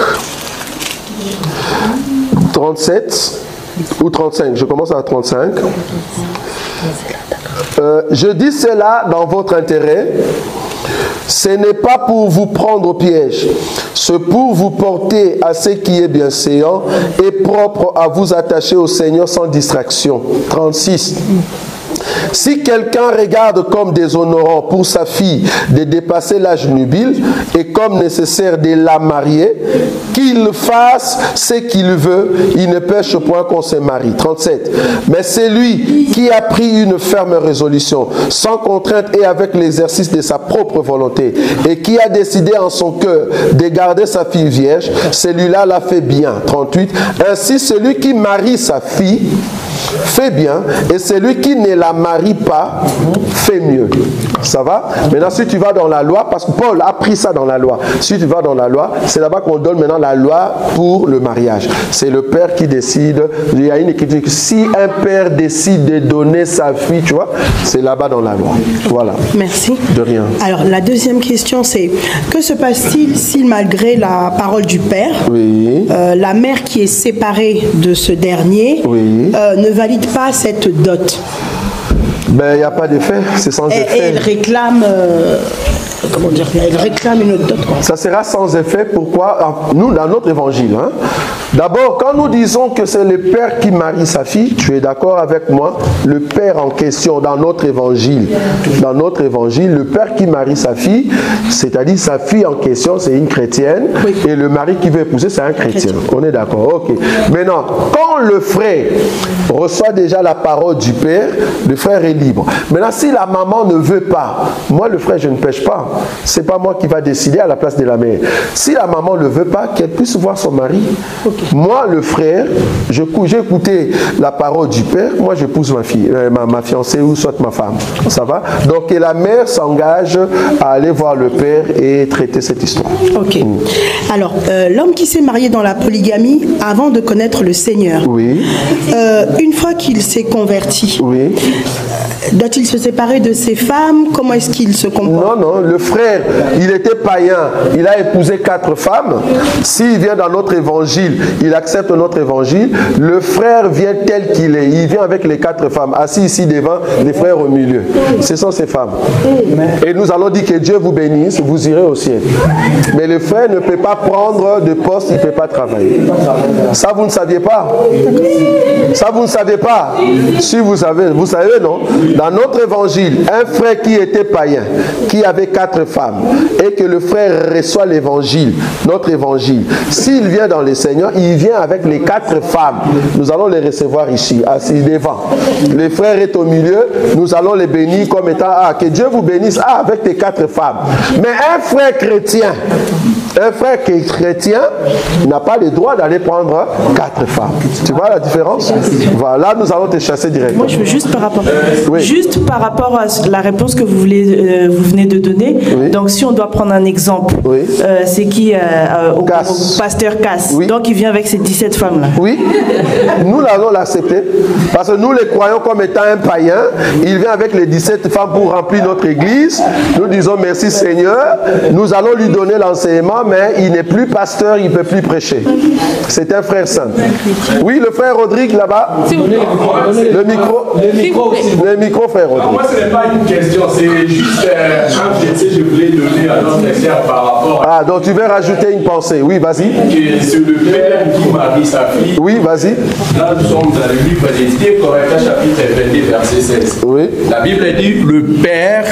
37 ou 35. Je commence à 35. Je dis cela dans votre intérêt. Ce n'est pas pour vous prendre au piège, c'est pour vous porter à ce qui est bienséant et propre à vous attacher au Seigneur sans distraction. 36. Si quelqu'un regarde comme déshonorant pour sa fille de dépasser l'âge nubile et comme nécessaire de la marier, qu'il fasse ce qu'il veut, il ne pêche point qu'on se marie. 37. Mais c'est lui qui a pris une ferme résolution, sans contrainte et avec l'exercice de sa propre volonté, et qui a décidé en son cœur de garder sa fille vierge, celui-là l'a fait bien. 38. Ainsi, celui qui marie sa fille fait bien, et celui qui ne la marie pas fait mieux. Ça va? Maintenant, si tu vas dans la loi, parce que Paul a pris ça dans la loi, si tu vas dans la loi, c'est là-bas qu'on donne maintenant la loi pour le mariage. C'est le père qui décide. Il y a une écriture, si un père décide de donner sa fille, tu vois, c'est là-bas dans la loi. Voilà. Merci. De rien. Alors, la deuxième question, c'est que se passe-t-il si, malgré la parole du père, la mère qui est séparée de ce dernier ne valide pas cette dot? Ben, il n'y a pas d'effet, c'est sans effet. Et elle réclame, comment dire, elle réclame une autre dot, quoi. Ça sera sans effet, pourquoi? Nous, dans notre évangile, hein, d'abord, quand nous disons que c'est le père qui marie sa fille, tu es d'accord avec moi? Le père en question, dans notre évangile, le père qui marie sa fille, c'est-à-dire sa fille en question, c'est une chrétienne, et le mari qui veut épouser, c'est un chrétien. On est d'accord, ok. Maintenant, quand le frère reçoit déjà la parole du père, le frère est libre. Maintenant, si la maman ne veut pas, moi le frère, je ne pêche pas. c'est pas moi qui va décider à la place de la mère. Si la maman ne veut pas, qu'elle puisse voir son mari. Moi, le frère, j'ai écouté la parole du père, moi j'épouse ma fille, ma fiancée ou soit ma femme. Ça va? Donc et la mère s'engage à aller voir le père et traiter cette histoire. Ok. Alors, l'homme qui s'est marié dans la polygamie avant de connaître le Seigneur, une fois qu'il s'est converti, doit-il se séparer de ses femmes? Comment est-ce qu'il se comporte? Non, le frère, il était païen, il a épousé 4 femmes. S'il vient dans notre évangile, il accepte notre évangile, le frère vient tel qu'il est, il vient avec les 4 femmes, assis ici devant, les frères au milieu. Ce sont ces femmes. Et nous allons dire que Dieu vous bénisse, vous irez au ciel. Mais le frère ne peut pas prendre de poste, il ne peut pas travailler. Ça, vous ne saviez pas? Ça, vous ne savez pas? Si vous savez non? Dans notre évangile, un frère qui était païen, qui avait 4 femmes, et que le frère reçoit l'évangile, notre évangile, s'il vient dans le Seigneur, il vient avec les 4 femmes. Nous allons les recevoir ici, assis devant. Le frère est au milieu, nous allons les bénir comme étant, que Dieu vous bénisse, avec tes 4 femmes. Mais un frère chrétien n'a pas le droit d'aller prendre 4 femmes. Tu vois la différence? Voilà, nous allons te chasser directement. Moi, je veux juste par rapport à la réponse que vous venez de donner. Donc, si on doit prendre un exemple, c'est qui au pasteur Cass. Donc, il vient avec ces 17 femmes-là. Oui, nous allons l'accepter. Parce que nous les croyons comme étant un païen. Il vient avec les 17 femmes pour remplir notre église. Nous disons merci Seigneur. Nous allons lui donner l'enseignement, mais il n'est plus pasteur, il ne peut plus prêcher. C'est un frère saint. Oui, le frère Rodrigue là-bas. Le micro, frère Rodrigue. Moi, ce n'est pas une question, c'est juste un verset que je voulais donner à notre frère par rapport à... Ah, donc tu veux rajouter une pensée. Oui, vas-y. C'est le père qui marie sa fille. Oui, vas-y. Là, nous sommes dans le livre des Corinthiens, chapitre 22, verset 16. Oui. La Bible dit, le père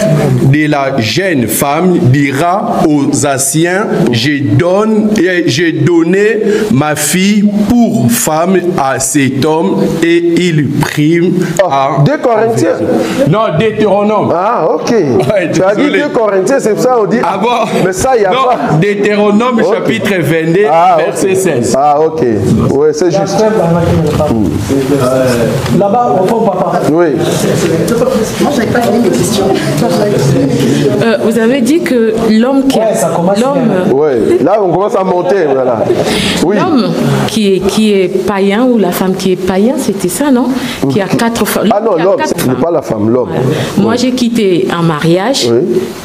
de la jeune femme dira aux anciens, j'ai donné ma fille pour femme à cet homme et il prime à... 2 Corinthiens. Non, Deutéronome. Ah, ok. Ouais, tu as dit 2 Corinthiens, c'est ça on dit. Ah bon? Mais ça, il y a non, pas. Deutéronome, chapitre 22, verset 16. Ah, ok. Oui, c'est juste. Là-bas, au fond, papa. Oui. Moi, je n'avais pas fini mes questions. Vous avez dit que l'homme qui là, on commence à monter. Voilà. Oui. L'homme qui est païen ou la femme qui est païen, c'était ça, non? Qui a 4 femmes. Ah non, l'homme, ce n'est pas la femme, l'homme. Voilà. Moi, j'ai quitté un mariage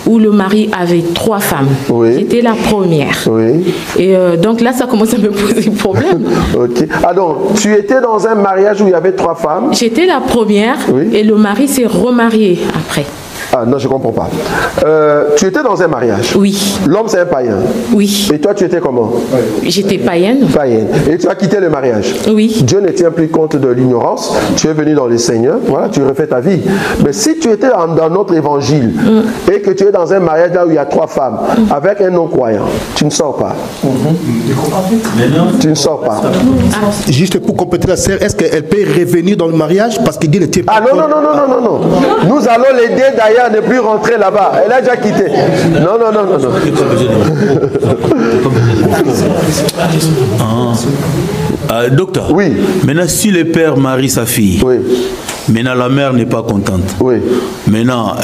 où le mari avait 3 femmes. J'étais la première. Et donc là, ça commence à me poser problème. Ok. Ah donc, tu étais dans un mariage où il y avait 3 femmes? J'étais la première et le mari s'est remarié après. Ah non, je ne comprends pas. Tu étais dans un mariage? Oui. L'homme, c'est un païen? Oui. Et toi, tu étais comment? J'étais païenne. Païenne. Et tu as quitté le mariage? Oui. Dieu ne tient plus compte de l'ignorance. Tu es venu dans le Seigneur. Voilà, tu refais ta vie. Mais si tu étais dans notre évangile et que tu es dans un mariage là où il y a 3 femmes avec un non-croyant, tu ne sors pas. Tu ne sors pas. Juste pour compléter la sœur, est-ce qu'elle peut revenir dans le mariage parce que Dieu ne tient pas? Ah non. Nous allons l'aider d'ailleurs à ne plus rentrer là-bas. Elle a déjà quitté. Non. Docteur. Oui. Maintenant, si le père marie sa fille, maintenant la mère n'est pas contente. Oui. Maintenant,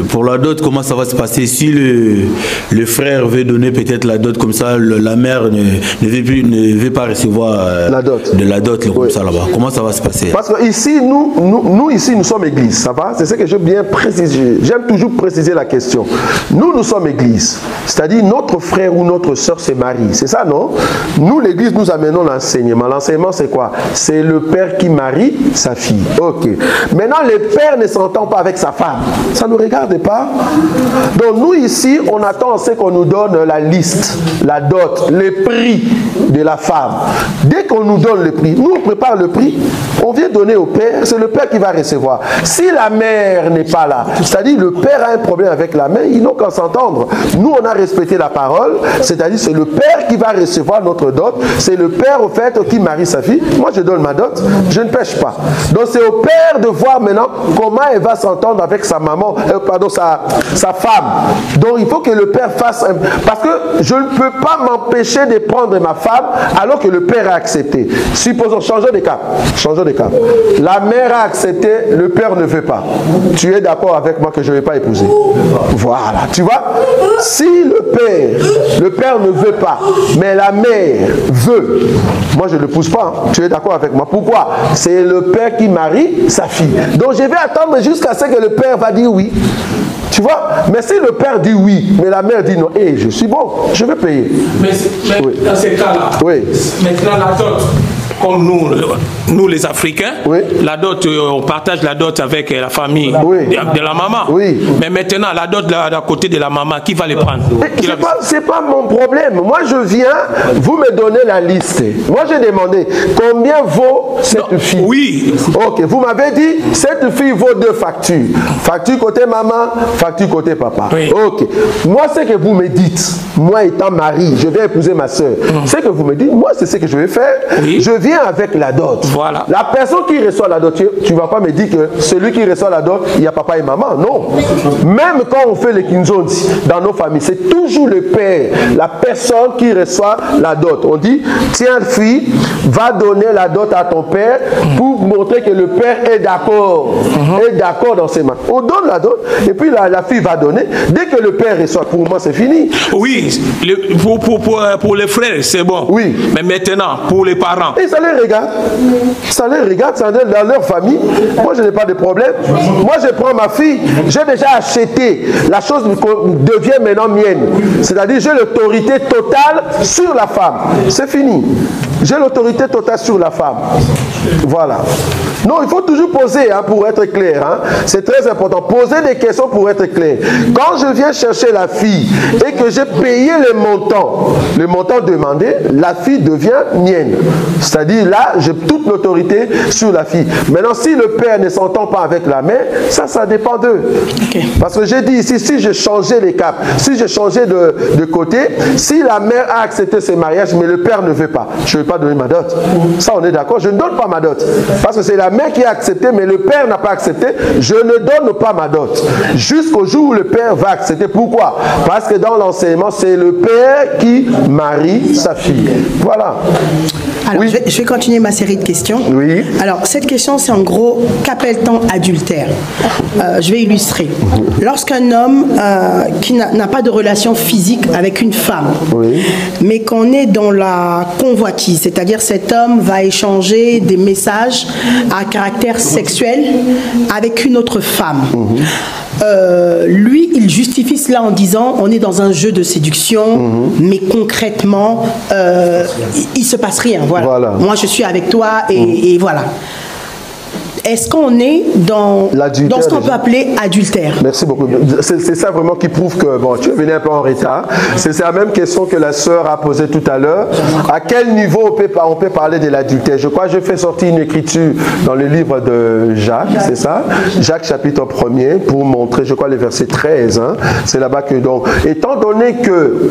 pour la dot, comment ça va se passer? Si le frère veut donner peut-être la dot comme ça, la mère ne veut pas recevoir la dot. De la dot comme ça là-bas. Comment ça va se passer? Parce que ici, nous ici, nous sommes église. Ça va? C'est ce que je veux bien préciser. J'aime toujours préciser la question. Nous sommes église. C'est-à-dire notre frère ou notre soeur se marie. C'est ça, non? Nous, l'église, nous amenons l'enseignement. L'enseignement, c'est quoi? C'est le père qui marie sa fille. Ok. Maintenant, le père ne s'entend pas avec sa femme. Ça ne nous regarde pas. Donc, nous, ici, on attend ce qu'on nous donne la liste, la dot, le prix de la femme. Dès qu'on nous donne le prix, nous, on prépare le prix, on vient donner au père, c'est le père qui va recevoir. Si la mère n'est pas là, c'est-à-dire le père a un problème avec la mère, ils n'ont qu'à s'entendre. Nous, on a respecté la parole, c'est-à-dire c'est le père qui va recevoir notre dot, c'est le père, au fait, qui marie sa fille. Moi, je donne ma dot, je ne pêche pas. Donc c'est au père de voir maintenant comment elle va s'entendre avec sa maman, sa femme. Donc il faut que le père fasse... Parce que je ne peux pas m'empêcher de prendre ma femme alors que le père a accepté. Supposons, changeons de cap. La mère a accepté, le père ne veut pas. Tu es d'accord avec moi que je ne vais pas épouser? Voilà, tu vois? Si le père ne veut pas, mais la mère veut, moi je ne l'épouse pas. Hein. Tu es d'accord avec moi? Pourquoi? C'est le père qui marie sa fille. Donc je vais attendre jusqu'à ce que le père va dire oui. Tu vois? Mais si le père dit oui, mais la mère dit non, et je suis bon, je vais payer. Mais oui. Dans ces cas-là, maintenant la dot, comme nous les Africains, la dot, on partage la dot avec la famille de la maman. Mais maintenant, la dot d'un côté de la maman, qui va les prendre? C'est pas mon problème. Moi, je viens, vous me donnez la liste. Moi, j'ai demandé combien vaut cette fille. Oui. Ok, vous m'avez dit, cette fille vaut 2 factures. Facture côté maman, facture côté papa. Ok. Moi, ce que vous me dites, moi étant mari, je vais épouser ma soeur. Ce que vous me dites, moi, c'est ce que je vais faire. Je viens avec la dot. Voilà. La personne qui reçoit la dot, tu ne vas pas me dire que celui qui reçoit la dot, il y a papa et maman. Non. Même quand on fait les kinzondi dans nos familles, c'est toujours le père, la personne qui reçoit la dot. On dit, tiens fille, va donner la dot à ton père pour montrer que le père est d'accord. Est d'accord dans ses mains. On donne la dot et puis la fille va donner. Dès que le père reçoit, pour moi c'est fini. Oui, pour les frères, c'est bon. Oui. Mais maintenant, pour les parents. Et ça les regarde. Ça les regarde, ça dans leur famille. Moi, je n'ai pas de problème. Moi, je prends ma fille. J'ai déjà acheté. La chose devient maintenant mienne. C'est-à-dire, j'ai l'autorité totale sur la femme. C'est fini. J'ai l'autorité totale sur la femme. Voilà. Non, il faut toujours poser hein, pour être clair. Hein. C'est très important. Poser des questions pour être clair. Quand je viens chercher la fille et que j'ai payé le montant demandé, la fille devient mienne. C'est-à-dire là, j'ai toute l'autorité sur la fille. Maintenant, si le père ne s'entend pas avec la mère, ça dépend d'eux. Parce que j'ai dit ici, si je changeais les caps, si je changeais de côté, si la mère a accepté ce mariage, mais le père ne veut pas, je ne vais pas donner ma dot. Ça, on est d'accord. Je ne donne pas ma dot. Parce que c'est la mère qui a accepté, mais le père n'a pas accepté. Je ne donne pas ma dot. Jusqu'au jour où le père va accepter. Pourquoi? Parce que dans l'enseignement, c'est le père qui marie sa fille. Voilà. Alors, je vais continuer ma série de questions. Oui. Alors, cette question, c'est en gros, qu'appelle-t-on adultère? Je vais illustrer. Lorsqu'un homme qui n'a pas de relation physique avec une femme, mais qu'on est dans la convoitise, c'est-à-dire cet homme va échanger des messages à caractère sexuel avec une autre femme. Lui, il justifie cela en disant on est dans un jeu de séduction, mais concrètement, il ne se passe rien. Voilà. Moi, je suis avec toi et voilà. Est-ce qu'on est dans ce qu'on peut appeler adultère? Merci beaucoup. C'est ça vraiment qui prouve que, bon, tu es venu un peu en retard. C'est la même question que la sœur a posée tout à l'heure. À quel niveau on peut parler de l'adultère? Je crois que je fais sortir une écriture dans le livre de Jacques, c'est ça? Jacques chapitre 1er, pour montrer, je crois, le verset 13. Hein. C'est là-bas que, donc, étant donné que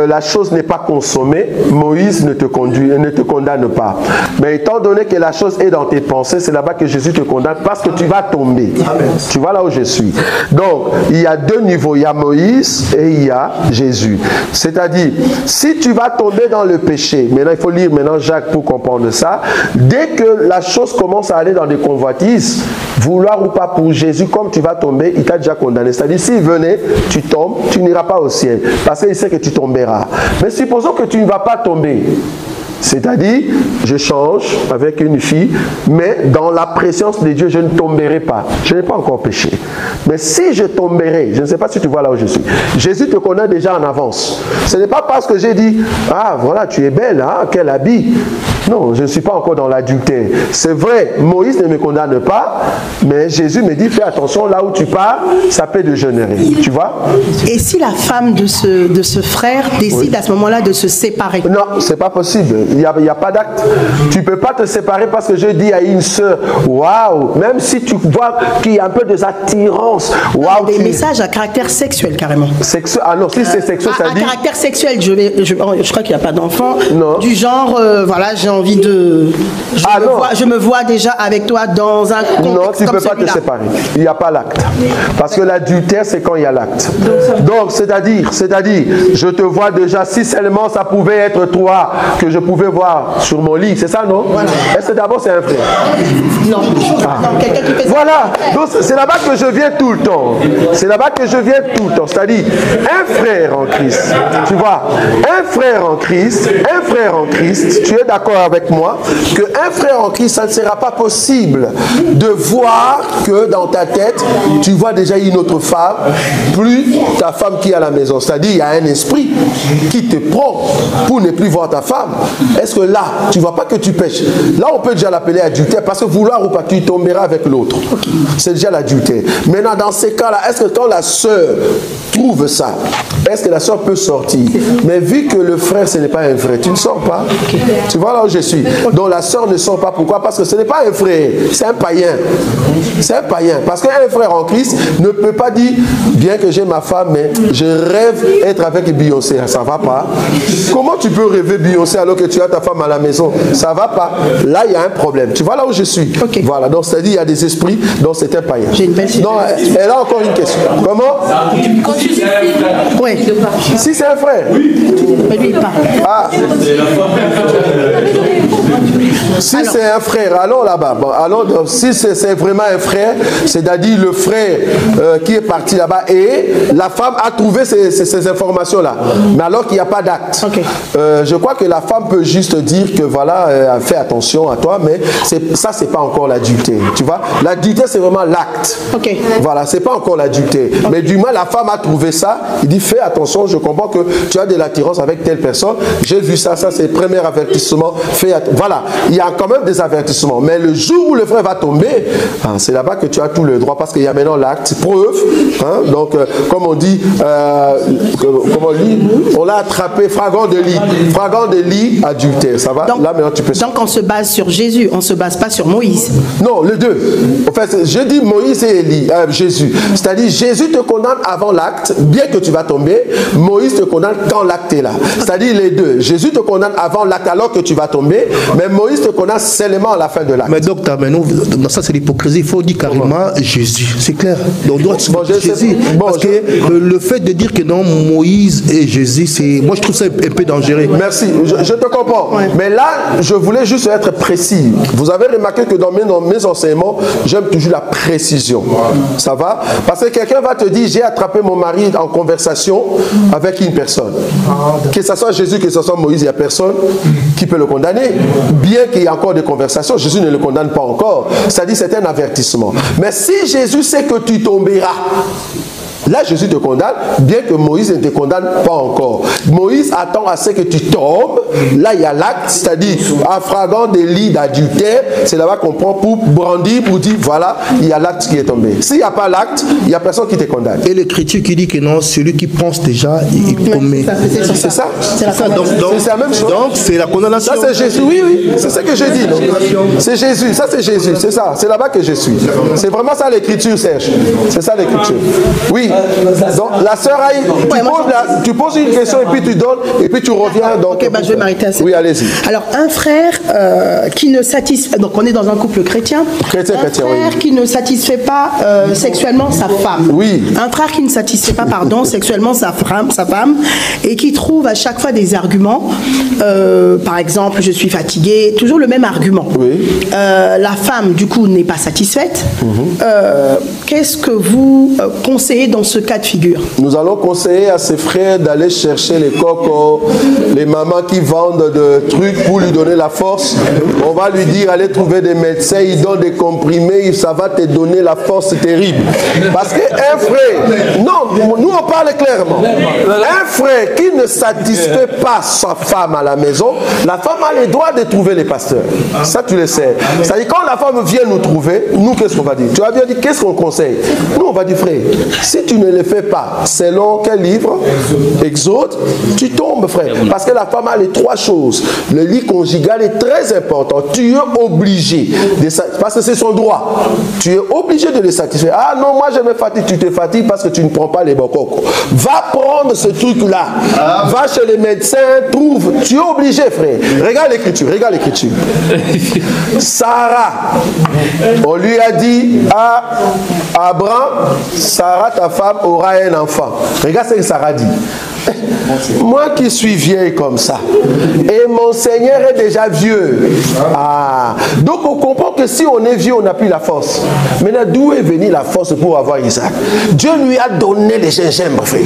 la chose n'est pas consommée, Moïse ne te condamne pas. Mais étant donné que la chose est dans tes pensées, c'est là-bas que Jésus te condamne parce que tu vas tomber. Amen. Tu vois là où je suis. Donc, il y a 2 niveaux. Il y a Moïse et il y a Jésus. C'est-à-dire, si tu vas tomber dans le péché, maintenant il faut lire maintenant Jacques pour comprendre ça, dès que la chose commence à aller dans des convoitises, vouloir ou pas pour Jésus, comme tu vas tomber, il t'a déjà condamné. C'est-à-dire, s'il venait, tu tombes, tu n'iras pas au ciel. Parce qu'il sait que tu tomberas. Mais supposons que tu ne vas pas tomber. C'est-à-dire, je change avec une fille, mais dans la présence de Dieu, je ne tomberai pas. Je n'ai pas encore péché. Mais si je tomberai, je ne sais pas si tu vois là où je suis, Jésus te connaît déjà en avance. Ce n'est pas parce que j'ai dit, ah voilà, tu es belle, hein, quel habit. Non, je ne suis pas encore dans l'adultère. C'est vrai, Moïse ne me condamne pas, mais Jésus me dit, fais attention, là où tu pars, ça peut dégénérer. Tu vois? Et si la femme de ce frère décide à ce moment-là de se séparer? Non, c'est pas possible. Il n'y a pas d'acte. Tu ne peux pas te séparer parce que je dis à une sœur, waouh, même si tu vois qu'il y a un peu des attirances, waouh. Des messages à caractère sexuel carrément. Sexuel. Ah non, si c'est sexuel, ça dit. À caractère sexuel, je crois qu'il n'y a pas d'enfant. Du genre, voilà, j'ai envie de... Je me vois déjà avec toi dans un contexte. Non, tu ne peux pas te séparer. Il n'y a pas l'acte. Parce que l'adultère, c'est quand il y a l'acte. Donc, c'est-à-dire, je te vois déjà, si seulement ça pouvait être toi que je pouvais voir sur mon lit, c'est ça, non? Voilà. Est-ce que d'abord c'est un frère? Non. Non, quelqu'un qui fait ça. Voilà. Donc, c'est là-bas que je viens tout le temps. C'est là-bas que je viens tout le temps. C'est-à-dire, un frère en Christ. Tu vois, un frère en Christ, tu es d'accord avec moi qu'un frère en Christ, ça ne sera pas possible de voir que dans ta tête, tu vois déjà une autre femme, plus ta femme qui est à la maison. C'est-à-dire, il y a un esprit qui te prend pour ne plus voir ta femme. Est-ce que là, tu ne vois pas que tu pêches? Là, on peut déjà l'appeler adultère, parce que vouloir ou pas, tu tomberas avec l'autre. C'est déjà l'adultère. Maintenant, dans ces cas-là, est-ce que quand la sœur trouve ça, est-ce que la sœur peut sortir? Mais vu que le frère, ce n'est pas un frère, tu ne sors pas. Tu vois là où je suis. Donc la sœur ne sort pas. Pourquoi? Parce que ce n'est pas un frère, c'est un païen. C'est un païen. Parce qu'un frère en Christ ne peut pas dire, bien que j'ai ma femme, mais je rêve être avec Beyoncé. Ça ne va pas. Comment tu peux rêver Beyoncé alors que tu as ta femme à la maison? Ça ne va pas. Là, il y a un problème. Tu vois là où je suis. Voilà. Donc c'est-à-dire, il y a des esprits, donc c'est un païen. J'ai une belle non, elle a encore une question. Comment? Oui. Si c'est un frère. Oui. Mais lui, il parle. Ah. Si c'est un frère, allons là-bas. Bon, si c'est vraiment un frère, c'est-à-dire le frère qui est parti là-bas et la femme a trouvé ces informations-là. Mais alors qu'il n'y a pas d'acte. Je crois que la femme peut juste dire que voilà, fais attention à toi, mais ça, c'est pas encore l'adultère. Tu vois, l'adultère, c'est vraiment l'acte. Voilà, c'est pas encore l'adultère. Mais du moins, la femme a trouvé ça. Il dit, fais attention, je comprends que tu as de l'attirance avec telle personne. J'ai vu ça, c'est le premier avertissement. Voilà, il y a quand même des avertissements. Mais le jour où le frère va tomber, c'est là-bas que tu as tout le droit parce qu'il y a maintenant l'acte, preuve. Hein, donc, comme on dit, on l'a attrapé, flagrant de lit, adultère. Ça va? Donc, là, maintenant, tu peux... Donc, on se base sur Jésus, on ne se base pas sur Moïse. Non, les deux. En fait, je dis Moïse et Jésus. C'est-à-dire, Jésus te condamne avant l'acte, bien que tu vas tomber. Moïse te condamne quand l'acte est là. C'est-à-dire les deux. Jésus te condamne avant l'acte alors que tu vas tomber, mais Moïse te condamne seulement à la fin de l'acte. Mais docteur, ça c'est l'hypocrisie. Il faut dire carrément Jésus. C'est clair. Donc, on doit Jésus. Parce que le fait de dire que non, Moïse et Jésus, moi je trouve ça un peu dangereux. Merci, je te comprends. Ouais. Mais là, je voulais juste être précis. Vous avez remarqué que dans mes enseignements, j'aime toujours la précision. Ça va? Parce que quelqu'un va te dire, j'ai attrapé mon mari en conversation avec une personne. Que ce soit Jésus, que ce soit Moïse, il n'y a personne qui peut le condamner. Bien qu'il y ait encore des conversations, Jésus ne le condamne pas encore. C'est-à-dire c'est un avertissement. Mais si Jésus sait que tu tomberas, là, Jésus te condamne, bien que Moïse ne te condamne pas encore. Moïse attend à ce que tu tombes. Là, il y a l'acte, c'est-à-dire un flagrant délit d'adultère. C'est là-bas qu'on prend pour brandir, pour dire, voilà, il y a l'acte qui est tombé. S'il n'y a pas l'acte, il n'y a personne qui te condamne. Et l'écriture qui dit que non, celui qui pense déjà, il commet. C'est ça. C'est la même chose. Donc, c'est la condamnation. Ça, c'est Jésus. Oui. C'est ce que je dis. C'est Jésus. Ça, c'est Jésus. C'est ça. C'est là-bas que je suis. C'est vraiment ça l'écriture, Serge. C'est ça l'écriture. Oui. Donc la sœur Aïe, tu poses une question et puis tu donnes et puis tu reviens. Donc, je vais m'arrêter à ça. Oui, allez-y. Alors un frère qui ne satisfait, donc on est dans un couple chrétien. Un frère qui ne satisfait pas sexuellement sa femme. Oui. Un frère qui ne satisfait pas, sexuellement sa femme et qui trouve à chaque fois des arguments. Par exemple, je suis fatigué, toujours le même argument. Oui. La femme du coup n'est pas satisfaite. Qu'est-ce que vous conseillez dans ce cas de figure? Nous allons conseiller à ses frères d'aller chercher les cocos, les mamans qui vendent des trucs pour lui donner la force. On va lui dire, allez trouver des médecins, ils donnent des comprimés, ça va te donner la force terrible. Parce qu'un frère, non, nous on parle clairement. Un frère qui ne satisfait pas sa femme à la maison, la femme a le droit de trouver les pasteurs. Ça, tu le sais. C'est-à-dire, quand la femme vient nous trouver, nous, qu'est-ce qu'on va dire? Tu as bien dit, qu'est-ce qu'on conseille? Nous, on va dire, frère, si tu ne le fais pas, selon quel livre? Exode, tu tombes, frère. Parce que la femme a les trois choses. Le lit conjugal est très important. Tu es obligé, parce que c'est son droit. Tu es obligé de le satisfaire. Ah non, moi je me fatigue. Tu te fatigues parce que tu ne prends pas les bococos. Va prendre ce truc-là. Va chez les médecins, trouve. Tu es obligé, frère. Regarde l'écriture, regarde l'écriture. Sarah, on lui a dit à Abraham, Sarah, ta femme, aura un enfant. Regarde ce que Sarah dit. Moi qui suis vieille comme ça, et mon Seigneur est déjà vieux. Ah. Donc on comprend que si on est vieux, on n'a plus la force. Maintenant, d'où est venue la force pour avoir Isaac? Dieu lui a donné les gingembre, frère.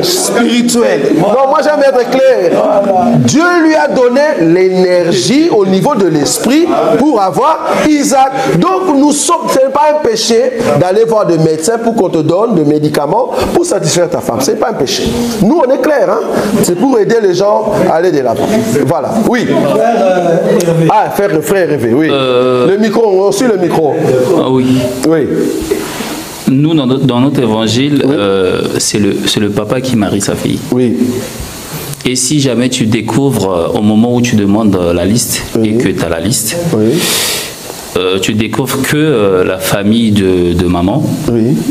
Spirituel. Non, moi j'aime être clair. Dieu lui a donné l'énergie au niveau de l'esprit pour avoir Isaac. Donc nous sommes, ce n'est pas un péché d'aller voir des médecins pour qu'on te donne des médicaments pour satisfaire ta femme. Ce n'est pas un péché. Nous, on est clair, hein? C'est pour aider les gens à aller de l'avant. Voilà. Oui. Ah, frère rêver, oui. Le micro, on suit le micro. Oui. Oui. Nous, dans notre évangile, c'est le papa qui marie sa fille. Oui. Et si jamais tu découvres, au moment où tu demandes la liste, et que tu as la liste, tu découvres que la famille de maman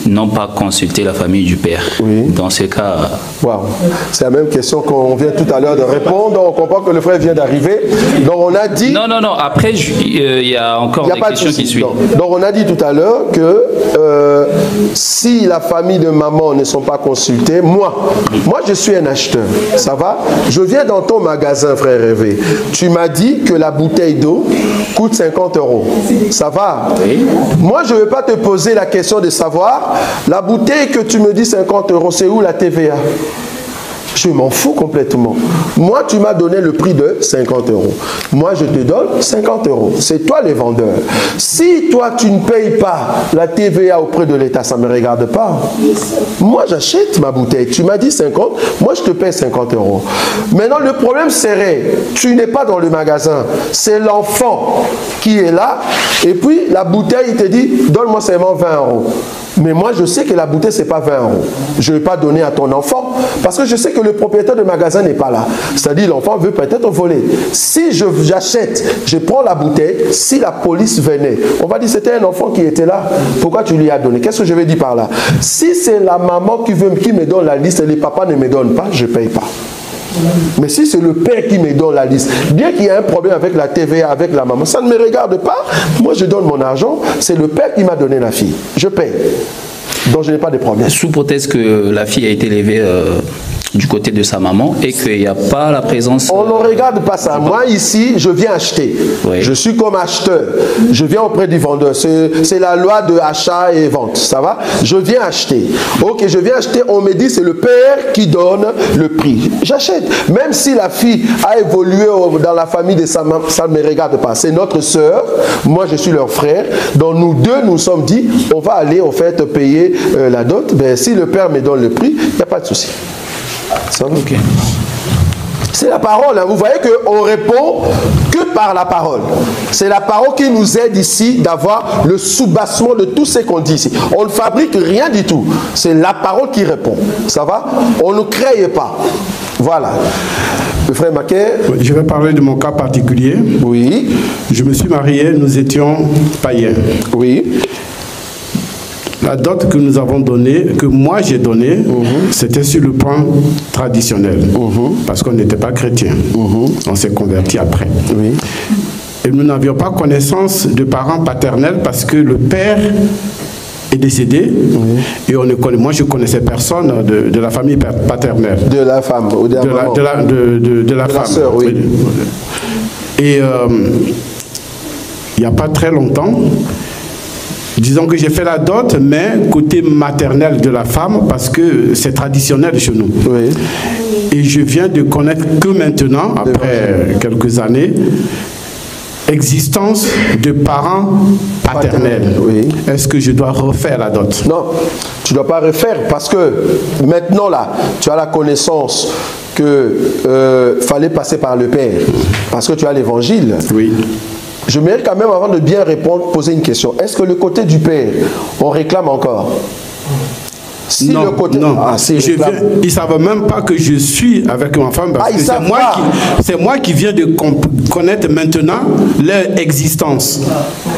n'ont pas consulté la famille du père. Dans ce cas... Wow. C'est la même question qu'on vient tout à l'heure de répondre. On comprend que le frère vient d'arriver. Donc on a dit... Non. Après, il y a encore des questions qui suivent. Donc on a dit tout à l'heure que si la famille de maman ne sont pas consultées, moi je suis un acheteur. Ça va? Je viens dans ton magasin, frère Révé. Tu m'as dit que la bouteille d'eau coûte 50 €. Ça va? Moi, je ne vais pas te poser la question de savoir la bouteille que tu me dis 50 €, c'est où la TVA? Je m'en fous complètement. Moi, tu m'as donné le prix de 50 €. Moi, je te donne 50 €. C'est toi les vendeurs. Si toi, tu ne payes pas la TVA auprès de l'État, ça ne me regarde pas. Moi, j'achète ma bouteille. Tu m'as dit 50, moi, je te paye 50 €. Maintenant, le problème serait, tu n'es pas dans le magasin. C'est l'enfant qui est là. Et puis, la bouteille, il te dit, donne-moi seulement 20 €. Mais moi, je sais que la bouteille, ce n'est pas 20 €. Je ne vais pas donner à ton enfant parce que je sais que le propriétaire du magasin n'est pas là. C'est-à-dire, l'enfant veut peut-être voler. Si j'achète, je prends la bouteille, si la police venait, on va dire c'était un enfant qui était là. Pourquoi tu lui as donné? Qu'est-ce que je vais dire par là? Si c'est la maman qui me donne la liste et les papas ne me donnent pas, je ne paye pas. Mais si c'est le père qui me donne la liste, bien qu'il y ait un problème avec la TVA, avec la maman, ça ne me regarde pas. Moi, je donne mon argent. C'est le père qui m'a donné la fille. Je paye. Donc, je n'ai pas de problème. Sous prétexte que la fille a été élevée du côté de sa maman et qu'il n'y a pas la présence... On ne regarde pas ça. Moi, ici, je viens acheter. Oui. Je suis comme acheteur. Je viens auprès du vendeur. C'est la loi de achat et vente. Ça va? Je viens acheter. Ok, je viens acheter. On me dit c'est le père qui donne le prix. J'achète. Même si la fille a évolué dans la famille de sa maman, ça ne me regarde pas. C'est notre sœur. Moi, je suis leur frère. Donc, nous deux, nous sommes dit, on va aller, au fait, payer la dot. Ben, si le père me donne le prix, il n'y a pas de souci. Ça va? Okay. C'est la parole, hein. Vous voyez qu'on répond que par la parole. C'est la parole qui nous aide ici d'avoir le soubassement de tout ce qu'on dit ici. On ne fabrique rien du tout. C'est la parole qui répond. Ça va? On ne crée pas. Voilà. Le frère Maquet. Je vais parler de mon cas particulier. Oui. Je me suis marié, nous étions païens. Oui. La dot que nous avons donnée, que moi j'ai donnée, c'était sur le plan traditionnel, parce qu'on n'était pas chrétien. On s'est converti après. Oui. Et nous n'avions pas connaissance de parents paternels parce que le père est décédé et on ne connaît, moi je ne connaissais personne de la famille paternelle. De la femme ou de la maman. De la femme. La sœur, oui. Et il n'y a pas très longtemps, disons que j'ai fait la dot, mais côté maternel de la femme, parce que c'est traditionnel chez nous. Oui. Et je viens de connaître que maintenant, après quelques années, existence de parents paternels. Oui. Est-ce que je dois refaire la dot? Non, tu ne dois pas refaire parce que maintenant là, tu as la connaissance que fallait passer par le père, parce que tu as l'évangile. Oui. Je mérite quand même, avant de bien répondre, poser une question. Est-ce que le côté du père, on réclame encore? Si non, le côté... non. Ah, si, ils ne savent même pas que je suis avec ma femme. Parce que c'est moi qui viens de connaître maintenant leur existence.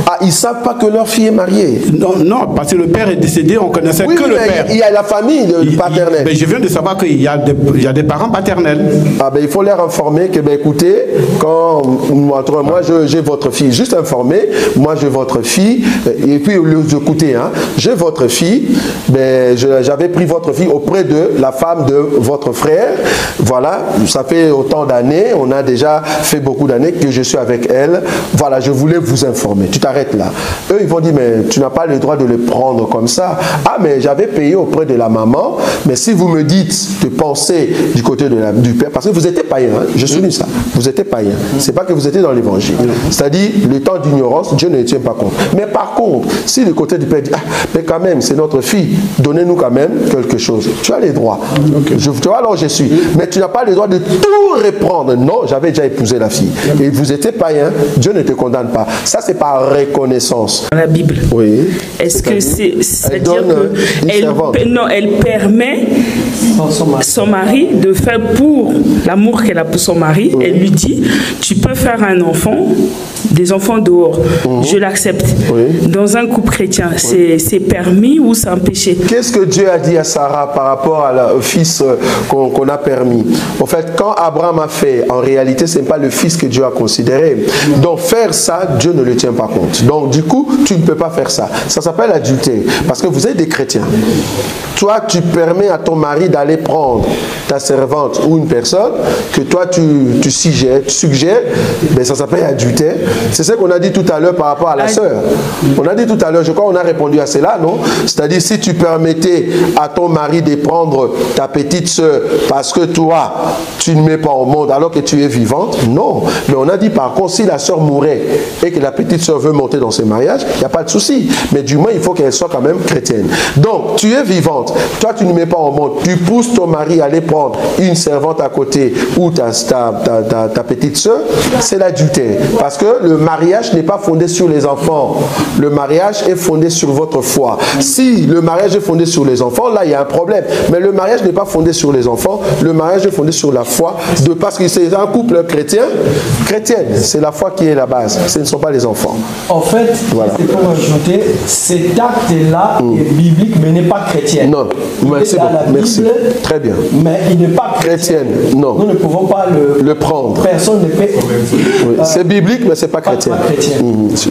Ah, ils ne savent pas que leur fille est mariée? Non, non, parce que le père est décédé, on connaissait que le père. Il y a la famille paternelle. Mais je viens de savoir qu'il y a des parents paternels. Ah ben, il faut leur informer que, ben, écoutez, quand moi j'ai votre fille, juste informer, moi j'ai votre fille, et puis écoutez, hein, j'ai votre fille, ben, j'avais pris votre fille auprès de la femme de votre frère, voilà, ça fait autant d'années, on a déjà fait beaucoup d'années que je suis avec elle, voilà, je voulais vous informer, tu t'arrêtes là. Eux, ils vont dire, mais tu n'as pas le droit de le prendre comme ça. Ah, mais j'avais payé auprès de la maman, mais si vous me dites de penser du côté du père, parce que vous étiez païen, hein, je souligne ça, vous étiez païen, c'est pas que vous étiez dans l'évangile, c'est-à-dire le temps d'ignorance, Dieu ne tient pas compte. Mais par contre, si le côté du père dit, ah, mais quand même, c'est notre fille, donnez-nous quand même quelque chose. Tu as les droits. Okay. Tu vois, alors je suis. Mais tu n'as pas le droit de tout reprendre. Non, j'avais déjà épousé la fille. Et vous étiez païen, Dieu ne te condamne pas. Ça, c'est par reconnaissance. Dans la Bible. Oui. Est-ce que c'est-à-dire qu'elle permet son mari de faire pour l'amour qu'elle a pour son mari, oui. Elle lui dit, tu peux faire un enfant, des enfants dehors, je l'accepte. Oui. Dans un couple chrétien, oui. C'est permis ou c'est un péché? Qu'est-ce que Dieu a dit à Sarah par rapport au fils qu'on a permis? En fait, quand Abraham a fait, en réalité, ce n'est pas le fils que Dieu a considéré. Donc faire ça, Dieu ne le tient pas compte. Donc du coup, tu ne peux pas faire ça. Ça s'appelle adultère. Parce que vous êtes des chrétiens. Toi, tu permets à ton mari d'aller prendre ta servante ou une personne que toi, tu suggères, mais ça s'appelle adultère. C'est ce qu'on a dit tout à l'heure par rapport à la sœur. On a dit tout à l'heure, je crois qu'on a répondu à cela, non? C'est-à-dire, si tu permettais à ton mari de prendre ta petite sœur parce que toi, tu ne mets pas au monde alors que tu es vivante, non. Mais on a dit par contre, si la sœur mourait et que la petite sœur veut monter dans ce mariage, il n'y a pas de souci. Mais du moins, il faut qu'elle soit quand même chrétienne. Donc, tu es vivante. Toi, tu ne mets pas au monde. Tu pousses ton mari à aller prendre une servante à côté ou ta petite sœur, c'est l'adultère. Parce que le mariage n'est pas fondé sur les enfants. Le mariage est fondé sur votre foi. Si le mariage est fondé sur les enfants, là, il y a un problème. Mais le mariage n'est pas fondé sur les enfants. Le mariage est fondé sur la foi. Parce que c'est un couple chrétienne. C'est la foi qui est la base. Ce ne sont pas les enfants. En fait, voilà. C'est pour ajouter, cet acte-là est biblique, mais n'est pas chrétien. Non, c'est bon. Merci. Très bien. Mais il n'est pas chrétien. Non. Nous ne pouvons pas le prendre. Personne ne peut. Oui. C'est biblique, mais c'est pas chrétien.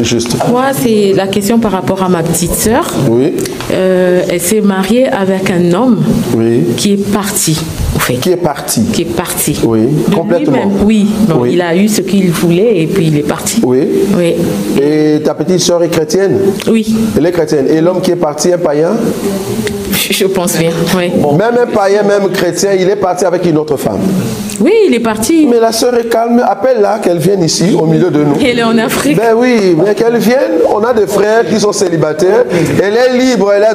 Juste. Moi, c'est la question par rapport à ma petite sœur. Oui. Elle s'est mariée avec un homme qui est parti. En fait. Qui est parti. Qui est parti. Oui. Complètement. Oui. Bon, oui. Il a eu ce qu'il voulait et puis il est parti. Oui. Oui. Et ta petite sœur est chrétienne? Oui. Elle est chrétienne. Et l'homme qui est parti est païen? Je pense bien, oui. Même un païen, même chrétien, il est parti avec une autre femme. Oui, il est parti. Mais la sœur est calme. Appelle-la, qu'elle vienne ici, au milieu de nous. Elle est en Afrique. Ben oui, mais qu'elle vienne. On a des frères qui sont célibataires. Elle est libre, elle a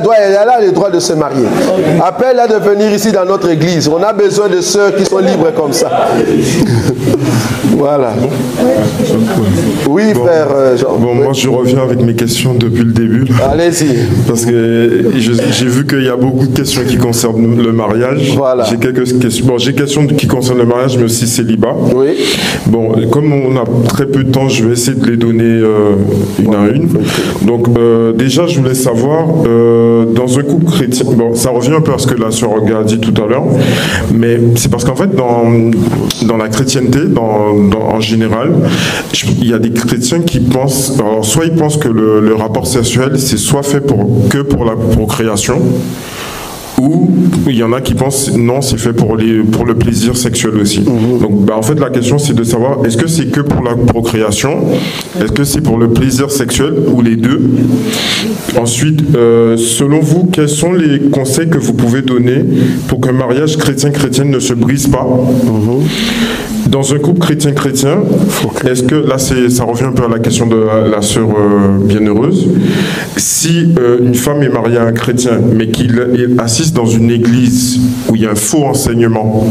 le droit de se marier. Appelle-la de venir ici dans notre église. On a besoin de sœurs qui sont libres comme ça. Voilà. Oui, bon, frère Jean. Bon, moi, je reviens avec mes questions depuis le début. Allez-y. Parce que j'ai vu qu'il y a beaucoup de questions qui concernent le mariage. Voilà. J'ai quelques questions. Bon, j'ai questions qui concernent le mariage, mais aussi célibat. Oui. Bon, comme on a très peu de temps, je vais essayer de les donner une à une. Donc, déjà, je voulais savoir, dans un couple chrétien, bon, ça revient un peu à ce que la sœur Olga a dit tout à l'heure, mais c'est parce qu'en fait, dans la chrétienté, en général, il y a des chrétiens qui pensent, alors soit ils pensent que le rapport sexuel, c'est soit fait que pour la procréation, ou il y en a qui pensent non, c'est fait pour le plaisir sexuel aussi. Donc en fait la question c'est de savoir, est-ce que c'est que pour la procréation, est-ce que c'est pour le plaisir sexuel ou les deux? Ensuite, selon vous, quels sont les conseils que vous pouvez donner pour qu'un mariage chrétien-chrétienne ne se brise pas? Dans un couple chrétien, est-ce que, là ça revient un peu à la question de la sœur bienheureuse, si une femme est mariée à un chrétien, mais qu'il assiste dans une église où il y a un faux enseignement,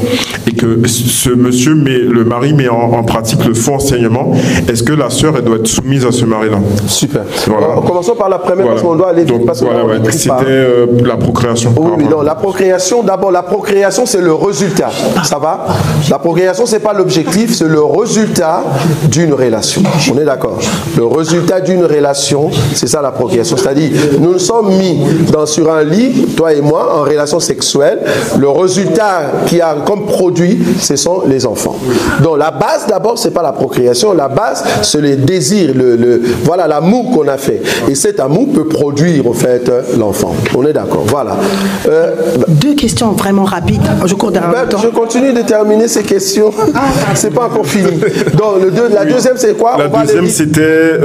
et que ce monsieur, le mari met en pratique le faux enseignement, est-ce que la sœur, elle doit être soumise à ce mari-là? Super. Voilà. Commençons par la première, parce qu'on doit aller vite. C'était la procréation. Oui, non, la procréation, d'abord, la procréation, c'est le résultat. Ça va? La procréation, c'est pas l'objectif, c'est le résultat d'une relation. On est d'accord? Le résultat d'une relation, c'est ça la procréation. C'est-à-dire, nous nous sommes mis sur un lit, toi et moi, en relation sexuelle. Le résultat qui a comme produit, ce sont les enfants. Donc, la base, d'abord, c'est pas la procréation. La base, c'est le désir, voilà, l'amour qu'on a fait. Et cet amour peut produire, en fait, l'enfant. On est d'accord? Voilà. Deux questions vraiment rapides. Je cours derrière le temps. Je continue de terminer ces questions. C'est pas encore fini. Donc, la deuxième, c'est quoi? La deuxième, c'était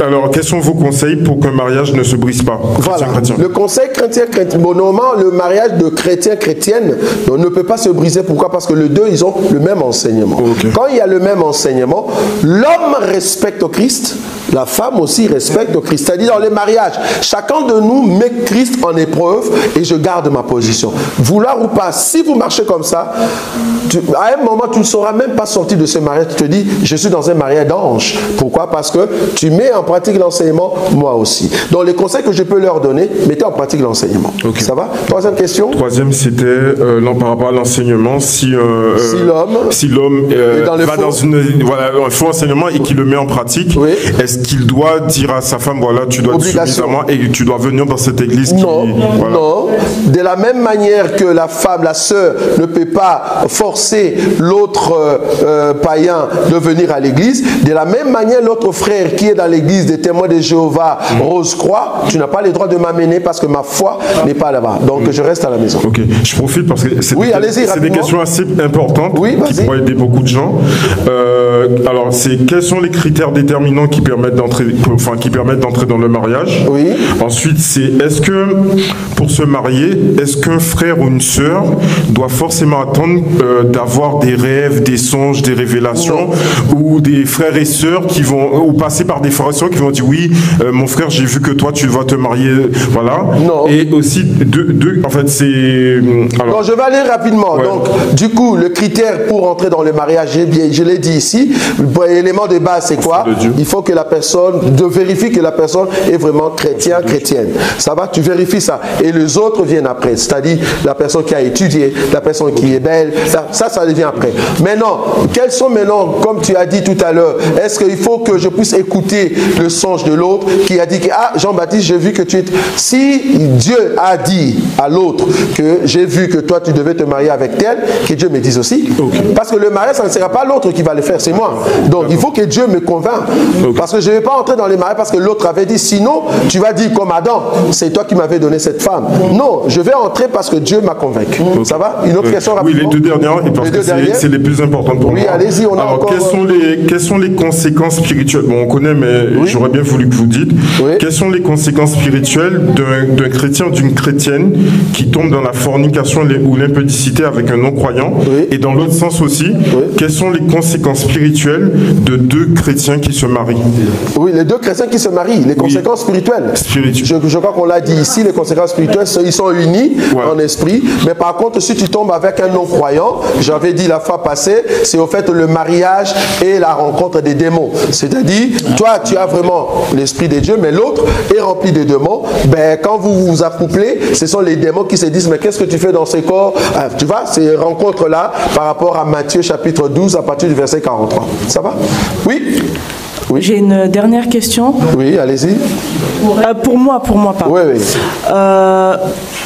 alors, quels sont vos conseils pour qu'un mariage ne se brise pas? Voilà. Le conseil chrétien, bon, normalement, le mariage de chrétien-chrétienne ne peut pas se briser. Pourquoi? Parce que les deux, ils ont le même enseignement. Okay. Quand il y a le même enseignement, l'homme respecte Christ, la femme aussi respecte Christ. C'est-à-dire, dans les mariages, chacun de nous met Christ en épreuve et je garde ma position. Vouloir ou pas, si vous marchez comme ça, à un moment, tu ne sauras même pas sortir de ce mariage. Tu te dis, je suis dans un mariage d'ange. Pourquoi? Parce que tu mets en pratique l'enseignement, moi aussi. Donc, les conseils que je peux leur donner, mettez en pratique l'enseignement. Okay. Ça va? Troisième question. Troisième, c'était par rapport à l'enseignement, si l'homme va dans un faux enseignement et qu'il le met en pratique, oui. Est-ce qu'il doit dire à sa femme, voilà, tu dois être suffisamment et tu dois venir dans cette église Non. De la même manière que la femme, la sœur, ne peut pas forcer l'autre païen de venir à l'église, de la même manière, l'autre frère qui est dans l'église des témoins de Jéhovah, Rose-Croix, tu n'as pas le droit de m'amener parce que ma foi n'est pas là-bas. Donc, je reste à la maison. Ok, je profite parce que c'est des questions assez importantes qui pourraient aider beaucoup de gens. Alors, quels sont les critères déterminants qui permettent d'entrer dans le mariage? Oui. Ensuite, est-ce que pour se marier, est-ce qu'un frère ou une sœur doit forcément attendre d'avoir des rêves, des songes, des révélations, ou des frères et sœurs qui vont passer par des frères et sœurs qui vont dire oui, mon frère, j'ai vu que toi tu vas te marier, voilà. Non. Et aussi en fait c'est. Alors, je vais aller rapidement. Ouais. Donc, du coup, le critère pour entrer dans le mariage, je l'ai dit ici. L'élément de base, c'est quoi? Il faut que la personne vérifie que la personne est vraiment chrétienne. Ça va? Tu vérifies ça. Et les autres viennent après. C'est-à-dire la personne qui a étudié, la personne qui est belle. Ça devient après. Maintenant, quels sont maintenant, comme tu as dit tout à l'heure, est-ce qu'il faut que je puisse écouter le songe de l'autre qui a dit que, Jean-Baptiste, j'ai vu que tu es... Si Dieu a dit à l'autre que j'ai vu que toi, tu devais te marier avec tel, que Dieu me dise aussi. Okay. Parce que le mariage, ça ne sera pas l'autre qui va le faire, c'est moi. Donc, il faut que Dieu me convainque. Okay. Parce que je ne vais pas entrer dans les mariages parce que l'autre avait dit, sinon, tu vas dire comme Adam, c'est toi qui m'avais donné cette femme. Non, je vais entrer parce que Dieu m'a convaincu. Okay. Ça va? Une autre question rapidement? Oui, les deux dernières, parce que c'est les plus importantes pour moi. Oui, allez-y, on a alors, encore... quelles sont les conséquences spirituelles? Bon, on connaît, mais j'aurais bien voulu que vous dites. Oui. Quelles sont les conséquences spirituelles d'un chrétien ou d'une chrétienne qui tombe dans la fornication ou l'impudicité avec un non-croyant? Oui. Et dans l'autre sens aussi, quelles sont les conséquences spirituelles de deux chrétiens qui se marient? Oui, les deux chrétiens qui se marient, les conséquences spirituelles. Je crois qu'on l'a dit ici, les conséquences spirituelles, ils sont unis en esprit. Mais par contre, si tu tombes avec un non-croyant, j'avais dit la fois passée, c'est au fait le mariage et la rencontre des démons. C'est-à-dire, toi, tu as vraiment l'esprit de Dieu, mais l'autre est rempli de démons. Ben, quand vous vous accouplez, ce sont les démons qui se disent, mais qu'est-ce que tu fais dans ces corps? Tu vois, ces rencontres-là, par rapport à Matthieu chapitre 12, à partir du verset 43. Ça va? Oui? Oui. J'ai une dernière question. Oui, allez-y. Pour moi, pardon. Oui.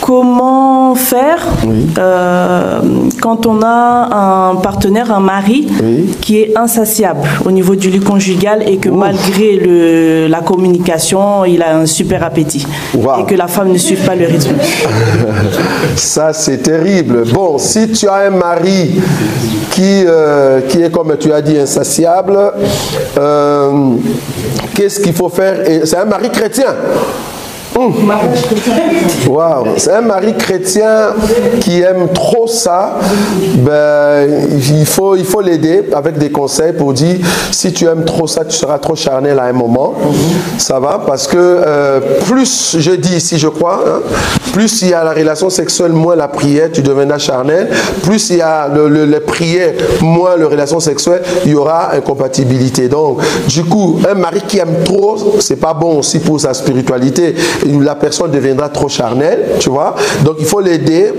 Comment faire quand on a un partenaire, un mari, qui est insatiable au niveau du lit conjugal et que malgré la communication, il a un super appétit et que la femme ne suit pas le rythme? Ça, c'est terrible. Bon, si tu as un mari qui est, comme tu as dit, insatiable, qu'est-ce qu'il faut faire? C'est un mari chrétien. Waouh, c'est un mari chrétien qui aime trop ça. Ben, il faut l'aider avec des conseils pour dire si tu aimes trop ça, tu seras trop charnel à un moment. Ça va parce que plus je dis ici, je crois, hein, plus il y a la relation sexuelle, moins la prière, tu deviendras charnel. Plus il y a les prières, moins la relation sexuelle, il y aura incompatibilité. Donc, du coup, un mari qui aime trop, c'est pas bon aussi pour sa spiritualité. La personne deviendra trop charnelle, tu vois. Donc, il faut l'aider.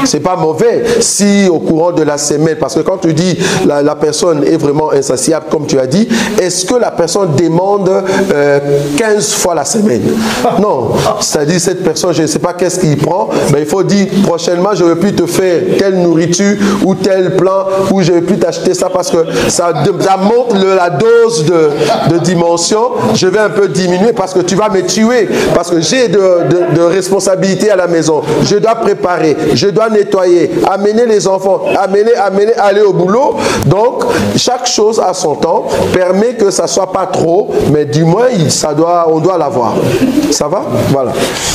C'est pas mauvais si au courant de la semaine, parce que quand tu dis la personne est vraiment insatiable, comme tu as dit, est-ce que la personne demande 15 fois la semaine? Non. C'est-à-dire, cette personne, je ne sais pas qu'est-ce qu'il prend, mais il faut dire, prochainement, je ne vais plus te faire telle nourriture ou tel plan, ou je ne vais plus t'acheter ça parce que ça monte la dose de dimension. Je vais un peu diminuer parce que tu vas me tuer, parce que j'ai de responsabilités à la maison. Je dois préparer, je dois nettoyer, amener les enfants, aller au boulot. Donc, chaque chose à son temps permet que ça ne soit pas trop, mais du moins, on doit l'avoir. Ça va? Voilà.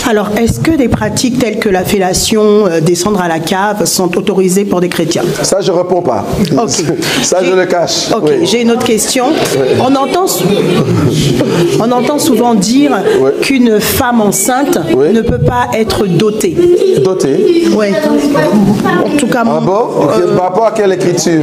Alors, est-ce que des pratiques telles que la fellation, descendre à la cave, sont autorisées pour des chrétiens? Ça, je ne réponds pas. Okay. Ça, je le cache. Ok, oui. J'ai une autre question. Oui. On entend souvent dire qu'une femme enceinte ne peut pas être dotée. Dotée? Oui. En tout cas, ah bon? Par rapport à quelle écriture?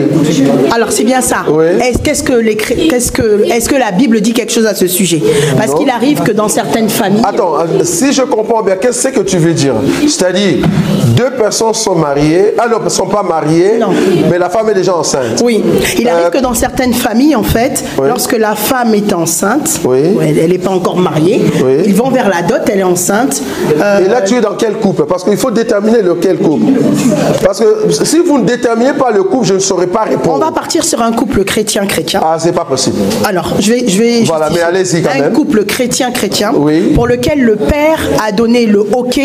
Alors, c'est bien ça. Oui. Est-ce que la Bible dit quelque chose à ce sujet? Parce qu'il arrive que dans certaines familles... Attends, si je comprends bien, qu'est-ce que tu veux dire? C'est-à-dire, deux personnes sont mariées, alors ne sont pas mariées, non. Mais la femme est déjà enceinte. Oui. Il arrive que dans certaines familles, en fait, lorsque la femme est enceinte, elle n'est pas encore mariée, ils vont vers la dot, elle est enceinte. Et là, tu es dans quel couple? Parce qu'il faut déterminer lequel couple. Parce que si vous ne déterminez pas le couple, je ne saurais pas répondre. On va partir sur un couple chrétien-chrétien. Ah, c'est pas possible. Alors, je vais voilà, mais allez-y quand même. Un couple chrétien-chrétien pour lequel le père a donné le OK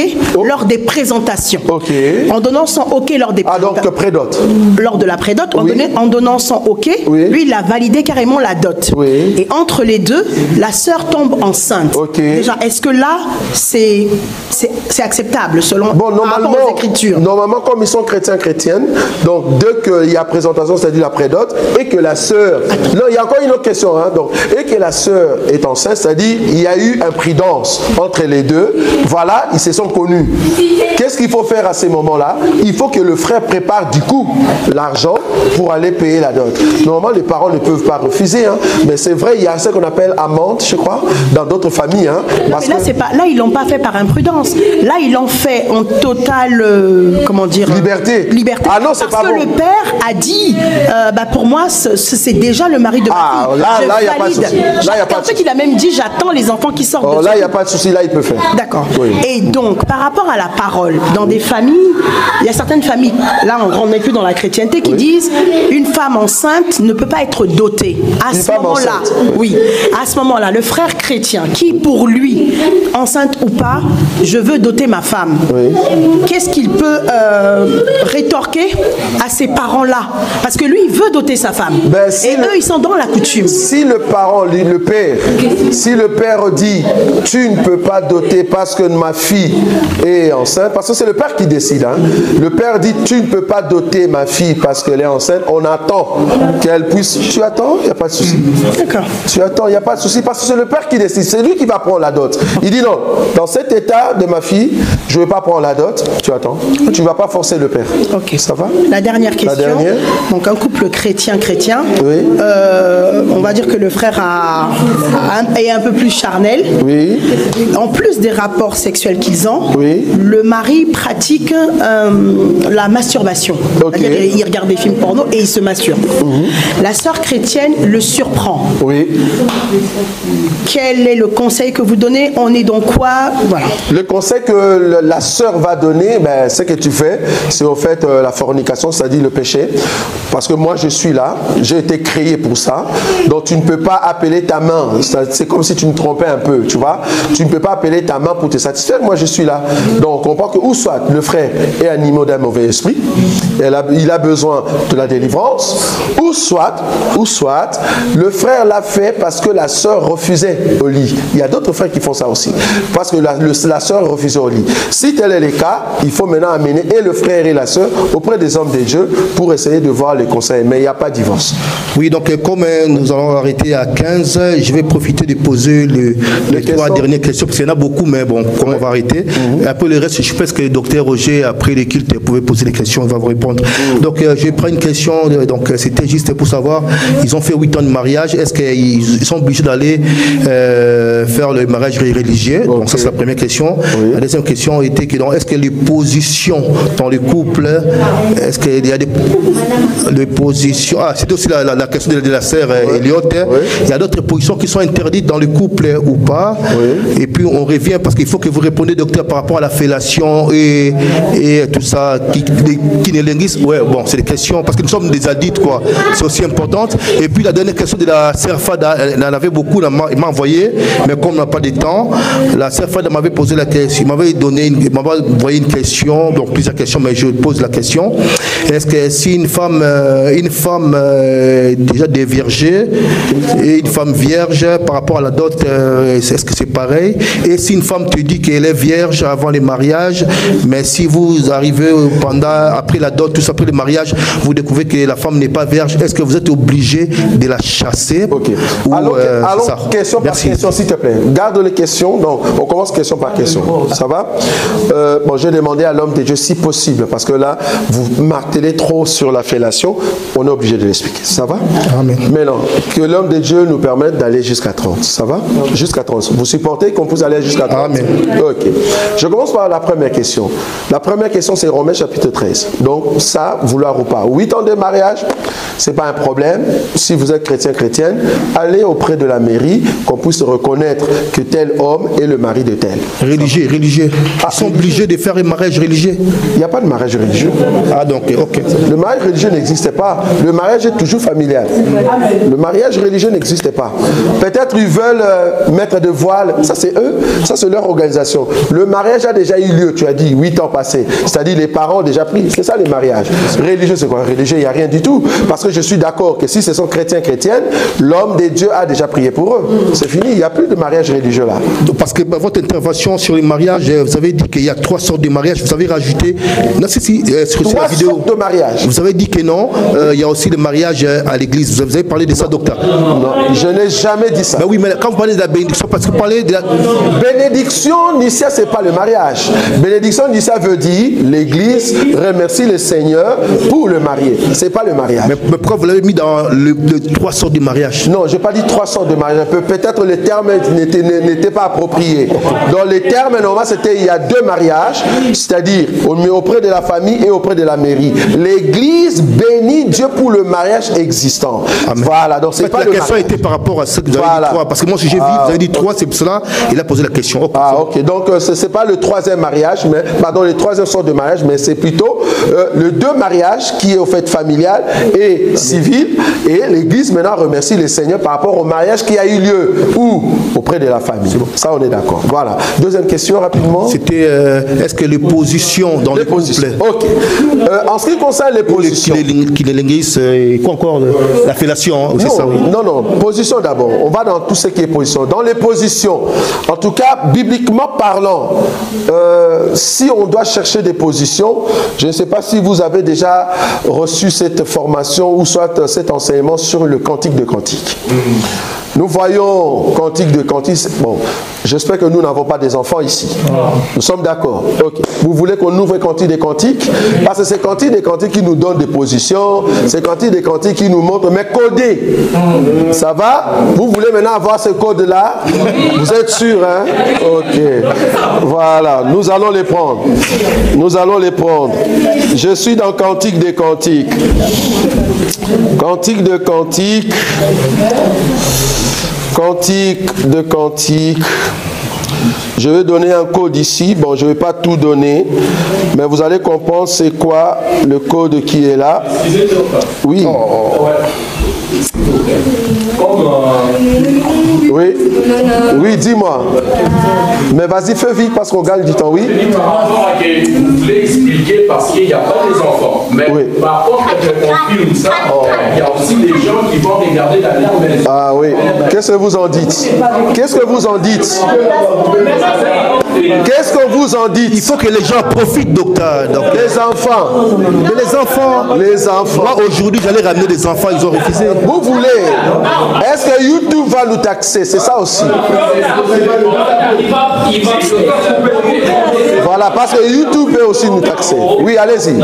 lors des présentations. OK. En donnant son OK lors des présentations. Ah, donc prédote. Lors de la prédote, en donnant son OK, lui, il a validé carrément la dot. Et entre les deux, la sœur tombe enceinte. Déjà, est-ce que là, c'est acceptable selon normalement, les Écritures? Normalement, comme ils sont chrétiens-chrétiennes, donc dès qu'il y a présentation, c'est-à-dire la prédote, et que la sœur... Non, il y a encore une autre question. Hein, donc, et que la sœur est enceinte, c'est-à-dire il y a eu imprudence entre les deux. Voilà, ils se sont connus. Qu'est-ce qu'il faut faire à ces moments-là? Il faut que le frère prépare du coup l'argent pour aller payer la dot. Normalement, les parents ne peuvent pas refuser, hein, mais c'est vrai, il y a ce qu'on appelle amende, je crois, dans d'autres familles. Hein, parce mais là, là, ils ne l'ont pas fait par imprudence. Là, ils l'ont fait en totale, comment dire... Liberté. Ah non, c'est pas bon. Parce que le père a dit, pour moi, c'est déjà le mari de ma fille. Là, il n'y a pas de souci. En fait, il a même dit, j'attends les enfants qui sortent de là, il n'y a pas de souci, là, il peut faire. D'accord. Oui. Et donc, par rapport à la parole, dans des familles, il y a certaines familles, là, on n'est plus dans la chrétienté, qui disent, une femme enceinte ne peut pas être dotée. À ce moment-là, à ce moment-là, le frère chrétien, qui pour lui, enceinte ou pas, je veux doter ma femme, qu'est-ce qu'il peut rétorquer à ces parents-là? Parce que lui, il veut doter sa femme. Et eux, ils sont dans la coutume. Si le parent, le père, si le père dit, tu ne peux pas doter parce que ma fille est enceinte, parce que c'est le père qui décide. Hein. Le père dit, tu ne peux pas doter ma fille parce qu'elle est enceinte, on attend qu'elle puisse... Tu attends, il n'y a pas de souci. D'accord. Tu attends, il n'y a pas de souci, parce que c'est le père qui décide. C'est lui qui va prendre la dot. Il dit non, dans cet état de ma fille, je ne vais pas prendre la dot. Tu attends. Tu ne vas pas forcer le père. Ok. Ça va? La dernière question. La dernière. Donc un couple chrétien-chrétien. On va dire que le frère est un peu plus charnel. Oui. En plus des rapports sexuels qu'ils ont, le mari pratique la masturbation. Il regarde des films porno et il se masturbe. La sœur chrétienne le surprend. Oui. Quel est le conseil que vous donnez? On est dans quoi? Voilà. Le conseil que la sœur va donner, ce que tu fais, c'est au fait la fornication, c'est-à-dire le péché. Parce que moi, je suis là, j'ai été créé pour ça. Donc, tu ne peux pas appeler ta main. C'est comme si tu me trompais un peu, tu vois. Tu ne peux pas appeler ta main pour te satisfaire. Moi, je suis là. Donc, on comprend que, ou soit le frère est animé d'un mauvais esprit, il a besoin de la délivrance, ou soit, le frère l'a fait parce que la sœur refusait au lit. Il y a d'autres frères qui font ça aussi. aussi. Parce que la sœur refuse au lit. Si tel est le cas, il faut maintenant amener et le frère et la sœur auprès des hommes de Dieu pour essayer de voir les conseils. Mais il n'y a pas de divorce. Oui, donc comme nous allons arrêter à 15, je vais profiter de poser les 3 dernières questions, parce qu'il y en a beaucoup, mais bon, comme on va arrêter. Après le reste, je pense que le docteur Roger, après les cultes, pouvait poser des questions, il va vous répondre. Donc je prends une question, donc c'était juste pour savoir, ils ont fait 8 ans de mariage, est-ce qu'ils sont obligés d'aller faire le mariage religieux? Donc ça c'est la première question. La deuxième question était que est-ce que les positions dans le couple, est-ce qu'il y a des positions, c'était aussi la question de la sœur Elliot, il y a d'autres positions qui sont interdites dans le couple ou pas, et puis on revient parce qu'il faut que vous répondez, docteur, par rapport à la fellation et tout ça, kinélinguisme, bon, c'est des questions, parce que nous sommes des adultes, quoi, c'est aussi importante. Et puis la dernière question de la sœur Fada, elle en avait beaucoup, elle m'a envoyé, mais comme on n'a pas de temps, la sœur Fada m'avait posé la question, m'avait envoyé une question, donc plusieurs questions, mais je pose la question. Est-ce que si une femme déjà déviergée et une femme vierge par rapport à la dot, est-ce que c'est pareil? Et si une femme te dit qu'elle est vierge avant le mariage, mais si vous arrivez après la dot, tout ça, après le mariage, vous découvrez que la femme n'est pas vierge, est-ce que vous êtes obligé de la chasser? Allons question par question, s'il te plaît. Garde les questions. Donc, on commence question par question. Ça va? Bon, je vais demander à l'homme de Dieu si possible, parce que là, vous martelez trop sur la fellation, on est obligé de l'expliquer. Ça va? Amen. Mais non, que l'homme de Dieu nous permette d'aller jusqu'à 30. Ça va? Jusqu'à 30. Vous supportez qu'on puisse aller jusqu'à 30? Amen. Ok. Je commence par la première question. La première question, c'est Romains chapitre 13. Donc, ça, vouloir ou pas. 8 ans de mariage, c'est pas un problème. Si vous êtes chrétien, chrétienne, allez auprès de la mairie, qu'on puisse reconnaître que tel homme est le mari de tel. Religieux. Ils sont obligés de faire un mariage religieux? Il n'y a pas de mariage religieux. Donc, ok. Le mariage religieux n'existe pas. Le mariage est toujours familial. Le mariage religieux n'existe pas. Peut-être ils veulent mettre de voile. Ça, c'est eux. Ça, c'est leur organisation. Le mariage a déjà eu lieu. Tu as dit 8 ans passés. C'est-à-dire les parents ont déjà pris. C'est ça, les mariages. Religieux, c'est quoi? Religieux, il n'y a rien du tout. Parce que je suis d'accord que si ce sont chrétiens, chrétiennes, l'homme des dieux a déjà prié pour eux. C'est fini. Il n'y a plus de mariage religieux là. Parce que votre intervention sur les mariages, vous avez dit qu'il y a 3 sortes de mariages. Vous avez rajouté... Non, sur la vidéo. 3 sortes de mariage. Vous avez dit que non, il y a aussi le mariage à l'église. Vous avez parlé de ça, docteur? Non, je n'ai jamais dit ça. Ben oui, mais quand vous parlez de la bénédiction, parce que vous parlez de la... Bénédiction Nicia, c'est pas le mariage. Bénédiction Nicia veut dire l'église remercie le Seigneur pour le marié. C'est pas le mariage. Mais pourquoi vous l'avez mis dans le 3 sortes de mariage? Non, je n'ai pas dit 3 sortes de mariage. Peut-être le terme n'était pas approprié. Dans les termes normaux, c'était il y a 2 mariages, c'est-à-dire auprès de la famille et auprès de la mairie. L'église bénit Dieu pour le mariage existant. Amen. Voilà, donc c'est pas la le question était par rapport à ce que vous avez dit 3. Parce que moi, si j'ai vu, vous avez dit 3, c'est pour cela, il a posé la question. Ok, donc ce n'est pas le 3e mariage, mais pardon, le 3e sort de mariage, mais c'est plutôt le 2 mariage qui est au fait familial et civil. Et l'église maintenant remercie le Seigneur par rapport au mariage qui a eu lieu ou auprès de la famille. Bon. Ça, on est d'accord. Voilà. Deuxième question, rapidement. C'était est-ce que les positions dans les couples... Ok. En ce qui concerne les positions... Quoi encore? La fellation, hein, non, ça, oui. Non. Position d'abord. On va dans tout ce qui est position. Dans les positions, en tout cas, bibliquement parlant, si on doit chercher des positions, je ne sais pas si vous avez déjà reçu cette formation ou soit cet enseignement sur le cantique de cantique. Nous voyons cantique de cantique. Bon, j'espère que nous n'avons pas des enfants ici. Nous sommes d'accord. Okay. Vous voulez qu'on ouvre cantique des cantiques? Parce que c'est cantique des cantiques qui nous donne des positions. C'est cantique des cantiques qui nous montre, mais codé. Ça va? Vous voulez maintenant avoir ce code-là? Vous êtes sûr, hein? Ok. Voilà. Nous allons les prendre. Nous allons les prendre. Je suis dans cantique des cantiques. Cantique de cantique. Cantique de cantique. Je vais donner un code ici. Bon, je ne vais pas tout donner, mais vous allez comprendre c'est quoi le code qui est là. Oui. Oui, oui, dis-moi. Mais vas-y, fais vite parce qu'on gagne du temps, oui. Vous voulez expliquer parce qu'il n'y a pas des enfants. Mais par contre, je confirme ça, il y a aussi des gens qui vont regarder la maison. Ah oui. Qu'est-ce que vous en dites? Qu'est-ce que vous en dites? Qu'est-ce que vous en dites? Il faut que les gens profitent, docteur. Donc, les enfants. Mais les enfants. Les enfants. Moi, aujourd'hui, j'allais ramener des enfants, ils ont refusé. Vous voulez? Est-ce que YouTube va nous taxer? C'est ça aussi. Voilà, parce que YouTube peut aussi nous taxer. Oui, allez-y.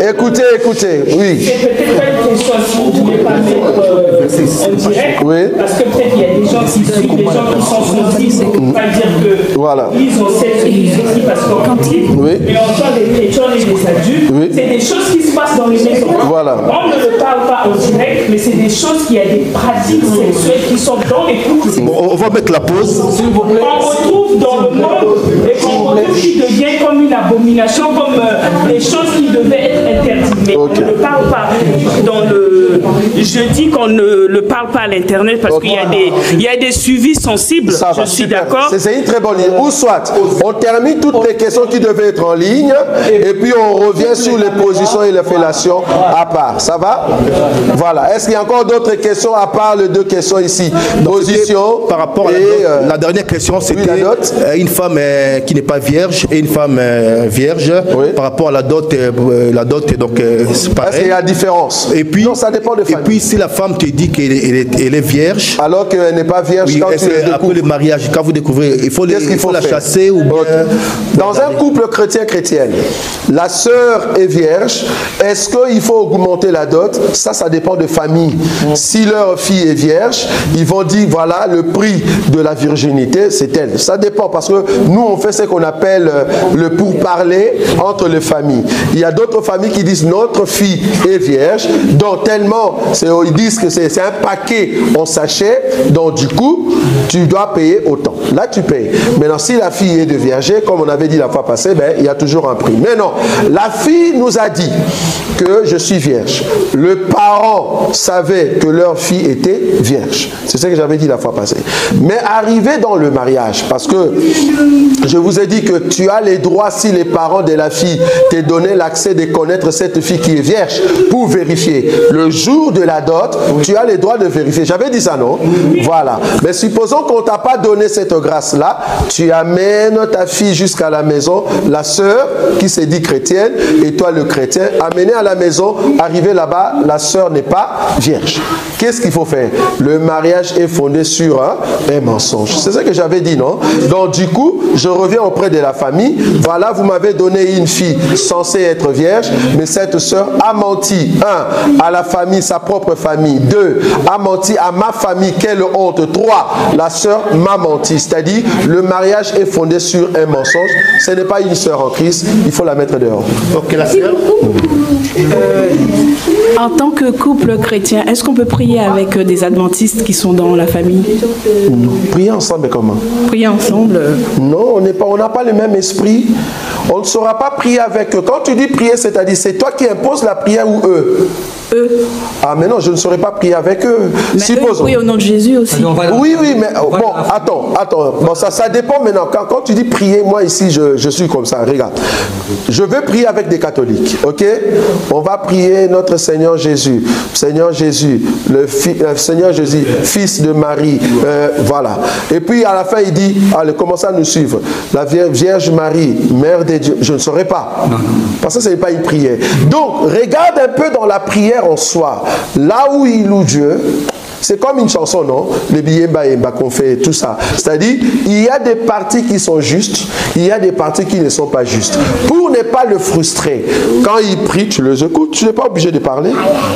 Écoutez, écoutez, oui. C'est peut-être pas une question si vous ne voulez pas mettre en direct, oui. Parce que peut-être il y a des gens qui suivent, des gens qui sont sensibles, on ne peut pas dire que voilà. Ils ont cette aussi parce qu'on critique, oui. Mais en tant que chrétiens et des adultes, oui. C'est des choses qui se passent dans les maisons. Voilà. On ne le parle pas en direct, mais c'est des choses qui y a des pratiques sexuelles qui sont dans les couples. Bon, on va mettre la pause. S'il vous plaît. On retrouve dans le monde et qu'on retrouve qui devient comme une abomination, comme des choses qui devaient être interdites. Mais on ne le parle pas dans le. Je dis qu'on ne le parle pas à l'internet parce qu'il y a des suivis sensibles. Ça je suis d'accord. C'est une très bonne ligne. Ou soit on termine toutes les questions qui devaient être en ligne et puis on revient sur les positions et les fellations à part. Ça va? Voilà. Est-ce qu'il y a encore d'autres questions à part les deux questions ici? Position par rapport à la dernière question, c'était une femme qui n'est pas vierge et une femme vierge. Oui. Par rapport à la dot donc c'est pareil. Est-ce qu'il y a différence? Et puis, non, ça dépend de famille. Et puis si la femme te dit qu'elle est vierge, alors qu'elle n'est pas vierge, oui, après le mariage, quand vous découvrez, il faut la chasser ou bien... Dans un couple chrétienne, la sœur est vierge, est-ce qu'il faut augmenter la dot? Ça dépend de famille. Si leur fille est vierge, ils vont dire voilà, le prix de la virginité, c'est elle. Ça dépend parce que nous, on fait ce qu'on appelle le pourparler entre les familles. Il y a d'autres familles qui disent notre fille est vierge, donc tellement, ils disent que c'est un paquet en sachet, donc du coup, tu dois payer autant. Là, tu payes. Maintenant, si la fille est de vierge, comme on avait dit la fois passée, ben, il y a toujours un prix. Mais non, la fille nous a dit que je suis vierge. Le parent savait que leur fille était vierge. C'est ce que j'avais dit la fois passée. Mais arrivé dans le mariage, parce que je vous ai dit que tu as les droits, si les parents de la fille t'aient donné l'accès de connaître cette fille qui est vierge pour vérifier. Le jour de la dot, tu as les droits de vérifier. J'avais dit ça, non? Voilà. Mais supposons qu'on ne t'a pas donné cette grâce-là, tu amènes ta fille jusqu'à la maison, la sœur qui s'est dit chrétienne, et toi le chrétien, amené à la maison, arrivé là-bas, la sœur n'est pas vierge. Qu'est-ce qu'il faut faire? Le mariage est fondé sur un mensonge. C'est ce que j'avais dit, non? Donc du coup, je reviens auprès de la famille. Voilà, vous m'avez donné une fille censée être vierge, mais cette sœur a menti. 1, à la famille, sa propre famille. 2, a menti à ma famille. Quelle honte. 3, la sœur m'a menti. C'est-à-dire, le mariage est fondé sur un mensonge. Ce n'est pas une sœur en Christ. Il faut la mettre dehors. Ok, la sœur. En tant que couple chrétien, est-ce qu'on peut prier avec des adventistes qui sont dans la famille? Prier ensemble, comment? Prier ensemble? Non, on n'a pas le même esprit. On ne saura pas prier avec eux. Quand tu dis prier, c'est-à-dire c'est toi qui imposes la prière ou eux? Eux. Ah, mais non, je ne saurais pas prier avec eux. Mais supposons. Oui, au nom de Jésus aussi. Oui, mais bon, attends. Bon, ça dépend maintenant. Quand tu dis prier, moi ici, je suis comme ça. Regarde. Je veux prier avec des catholiques, ok? On va prier notre Seigneur Jésus. Seigneur Jésus, Seigneur Jésus, fils de Marie. Voilà. Et puis à la fin, il dit, allez, commencez à nous suivre. La Vierge Marie, Mère de Dieu. Je ne saurais pas. Parce que ce n'est pas une prière. Donc, regarde un peu dans la prière en soi. Là où il loue Dieu, c'est comme une chanson, non? Les billets qu'on fait, tout ça. C'est-à-dire, il y a des parties qui sont justes, il y a des parties qui ne sont pas justes. Pour ne pas le frustrer, quand il prie, tu les écoutes. Tu n'es pas obligé de parler.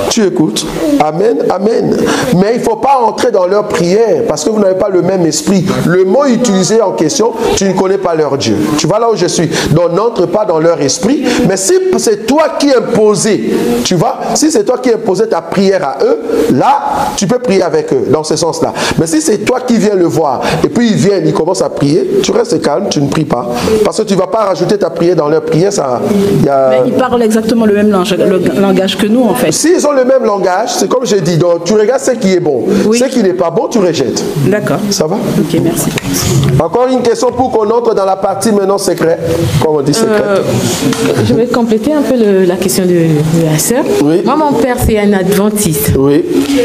Tu écoutes. Amen, amen. Mais il ne faut pas entrer dans leur prière parce que vous n'avez pas le même esprit. Le mot utilisé en question, tu ne connais pas leur Dieu. Tu vois là où je suis. Donc, n'entre pas dans leur esprit. Mais si c'est toi qui imposais, tu vois, si c'est toi qui imposais ta prière à eux, là, tu peux prier prier avec eux, dans ce sens-là. Mais si c'est toi qui viens le voir, et puis ils viennent, ils commencent à prier, tu restes calme, tu ne pries pas. Parce que tu ne vas pas rajouter ta prière dans leur prière. Mais ils parlent exactement le même langage que nous, en fait. S'ils ont le même langage, c'est comme j'ai dit, donc tu regardes ce qui est bon. Ce qui n'est pas bon, tu rejettes. D'accord. Ça va? Ok, merci. Encore une question pour qu'on entre dans la partie maintenant secret. Comme on dit secret. Je vais compléter un peu la question de la sœur. Oui. Moi, mon père, c'est un adventiste. Oui.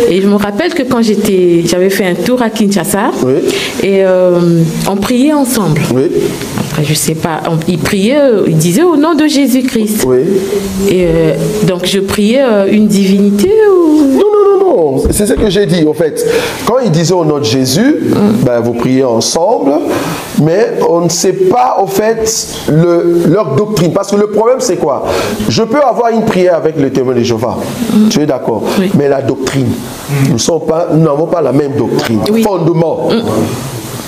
Et je me rappelle que quand j'avais fait un tour à Kinshasa, oui. Et on priait ensemble. Oui. Après, je sais pas, il priait, il disait au nom de Jésus-Christ. Oui. Et donc, je priais une divinité ou... Non, c'est ce que j'ai dit, en fait. Quand il disait au nom de Jésus, ben, vous priez ensemble, mais on ne sait pas, au fait, leur doctrine. Parce que le problème, c'est quoi? Je peux avoir une prière avec le témoin de Jéhovah. Tu es d'accord? Oui. Mais la doctrine, nous n'avons pas la même doctrine. Oui. Fondement.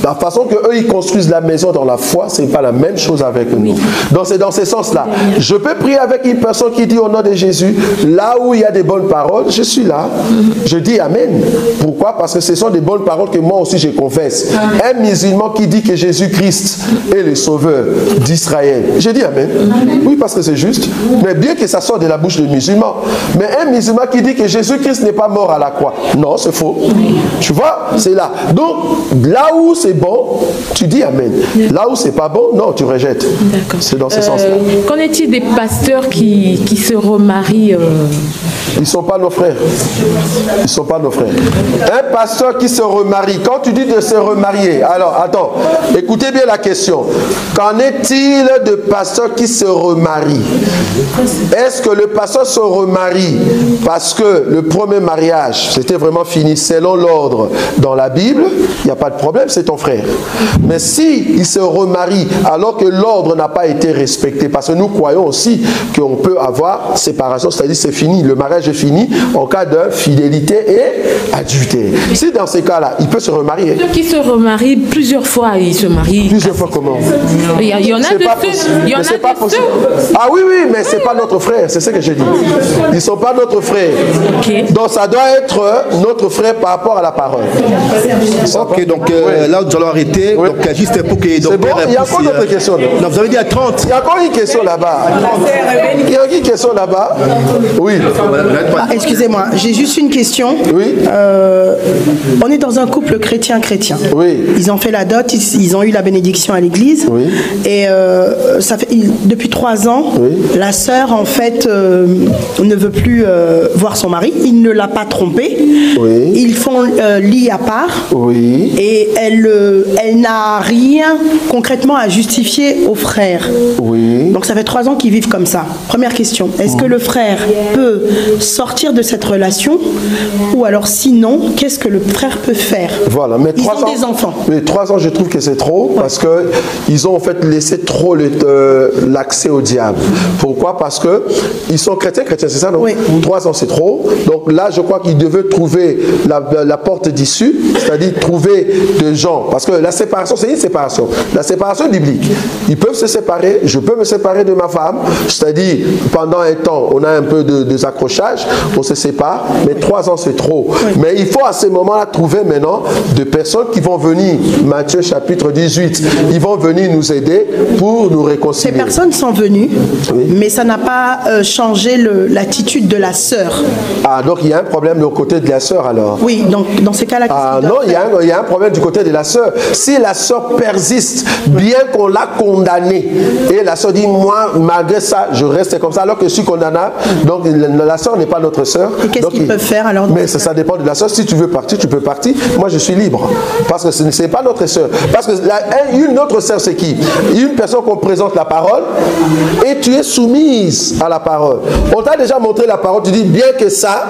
La façon qu'eux, ils construisent la maison dans la foi, ce n'est pas la même chose avec nous. Donc, c'est dans ce sens-là. Je peux prier avec une personne qui dit au nom de Jésus, là où il y a des bonnes paroles, je suis là. Je dis Amen. Pourquoi? Parce que ce sont des bonnes paroles que moi aussi je confesse. Un musulman qui dit que Jésus-Christ est le sauveur d'Israël, je dis Amen. Oui, parce que c'est juste. Mais bien que ça sorte de la bouche de musulman. Mais un musulman qui dit que Jésus-Christ n'est pas mort à la croix, non, c'est faux. Tu vois? C'est là. Donc, là où c'est bon, tu dis Amen. Là où c'est pas bon, non, tu rejettes. C'est dans ce sens-là. Qu'en est-il des pasteurs qui se remarient Ils ne sont pas nos frères. Ils ne sont pas nos frères. Un pasteur qui se remarie, quand tu dis de se remarier, alors attends, écoutez bien la question. Qu'en est-il de pasteurs qui se remarient? Est-ce que le pasteur se remarie parce que le premier mariage, c'était vraiment fini selon l'ordre dans la Bible? Il n'y a pas de problème, c'est ton frère. Mais si il se remarie alors que l'ordre n'a pas été respecté, parce que nous croyons aussi qu'on peut avoir séparation, c'est-à-dire c'est fini, le mariage est fini en cas d'infidélité et adultère. Si dans ces cas-là, il peut se remarier. Ceux qui se remarient plusieurs fois, ils se marient. Plusieurs fois comment? Il y en a de ceux. Ah oui, mais c'est pas notre frère, c'est ce que j'ai dit. Ils ne sont pas notre frère. Okay. Donc ça doit être notre frère par rapport à la parole. Ok, donc là nous allons arrêter. Oui. Donc juste pour que c'est bon, il y a encore d'autres questions. Non, vous avez dit à 30. Il y a encore une question là-bas. Il y a une question là-bas. Oui. Excusez-moi, j'ai juste une question. Oui. On est dans un couple chrétien-chrétien. Oui. Ils ont fait la dot, ils ont eu la bénédiction à l'église. Oui. Et ça fait, depuis 3 ans, oui. La sœur, en fait, ne veut plus voir son mari. Il ne l'a pas trompée. Oui. Ils font lit à part. Oui. Et elle n'a rien concrètement à justifier au frère. Oui. Donc ça fait 3 ans qu'ils vivent comme ça. Première question, est-ce que le frère peut sortir de cette relation? Ou alors sinon, qu'est-ce que le frère peut faire? Voilà, mais ils ont des enfants. Mais 3 ans, je trouve que c'est trop, parce que ils ont en fait laissé trop l'accès au diable. Pourquoi? Parce que ils sont chrétiens, c'est ça, non? Oui. 3 ans, c'est trop. Donc là, je crois qu'ils devaient trouver la porte d'issue, c'est-à-dire trouver des gens. Parce que la séparation, c'est une séparation. La séparation biblique. Ils peuvent se séparer, je peux me séparer de ma femme, c'est-à-dire pendant un temps, on a un peu de accrochage, on se sépare, mais 3 ans, c'est trop. Oui. Mais il faut à ce moment-là trouver maintenant des personnes qui vont venir, Matthieu chapitre 18, ils vont venir nous aider pour nous réconcilier. Ces personnes sont venues, oui. Mais ça n'a pas changé l'attitude de la sœur. Ah, donc il y a un problème du côté de la sœur alors? Oui, donc dans ces cas-là... Ah non, il y a un problème du côté de la sœur. Si la sœur persiste, bien qu'on l'a condamnée, et la sœur dit, moi, malgré ça, je reste comme ça, alors que je suis condamnable, donc la sœur n'est pas notre sœur. Et qu'est-ce qu'ils peuvent faire alors? Mais ça dépend de la sœur. Si tu veux partir, tu peux partir. Moi, je suis libre. Parce que ce n'est pas notre sœur. Parce que une autre sœur, c'est qui? Une personne qu'on présente la parole, et tu es soumise à la parole. On t'a déjà montré la parole, tu dis, bien que ça,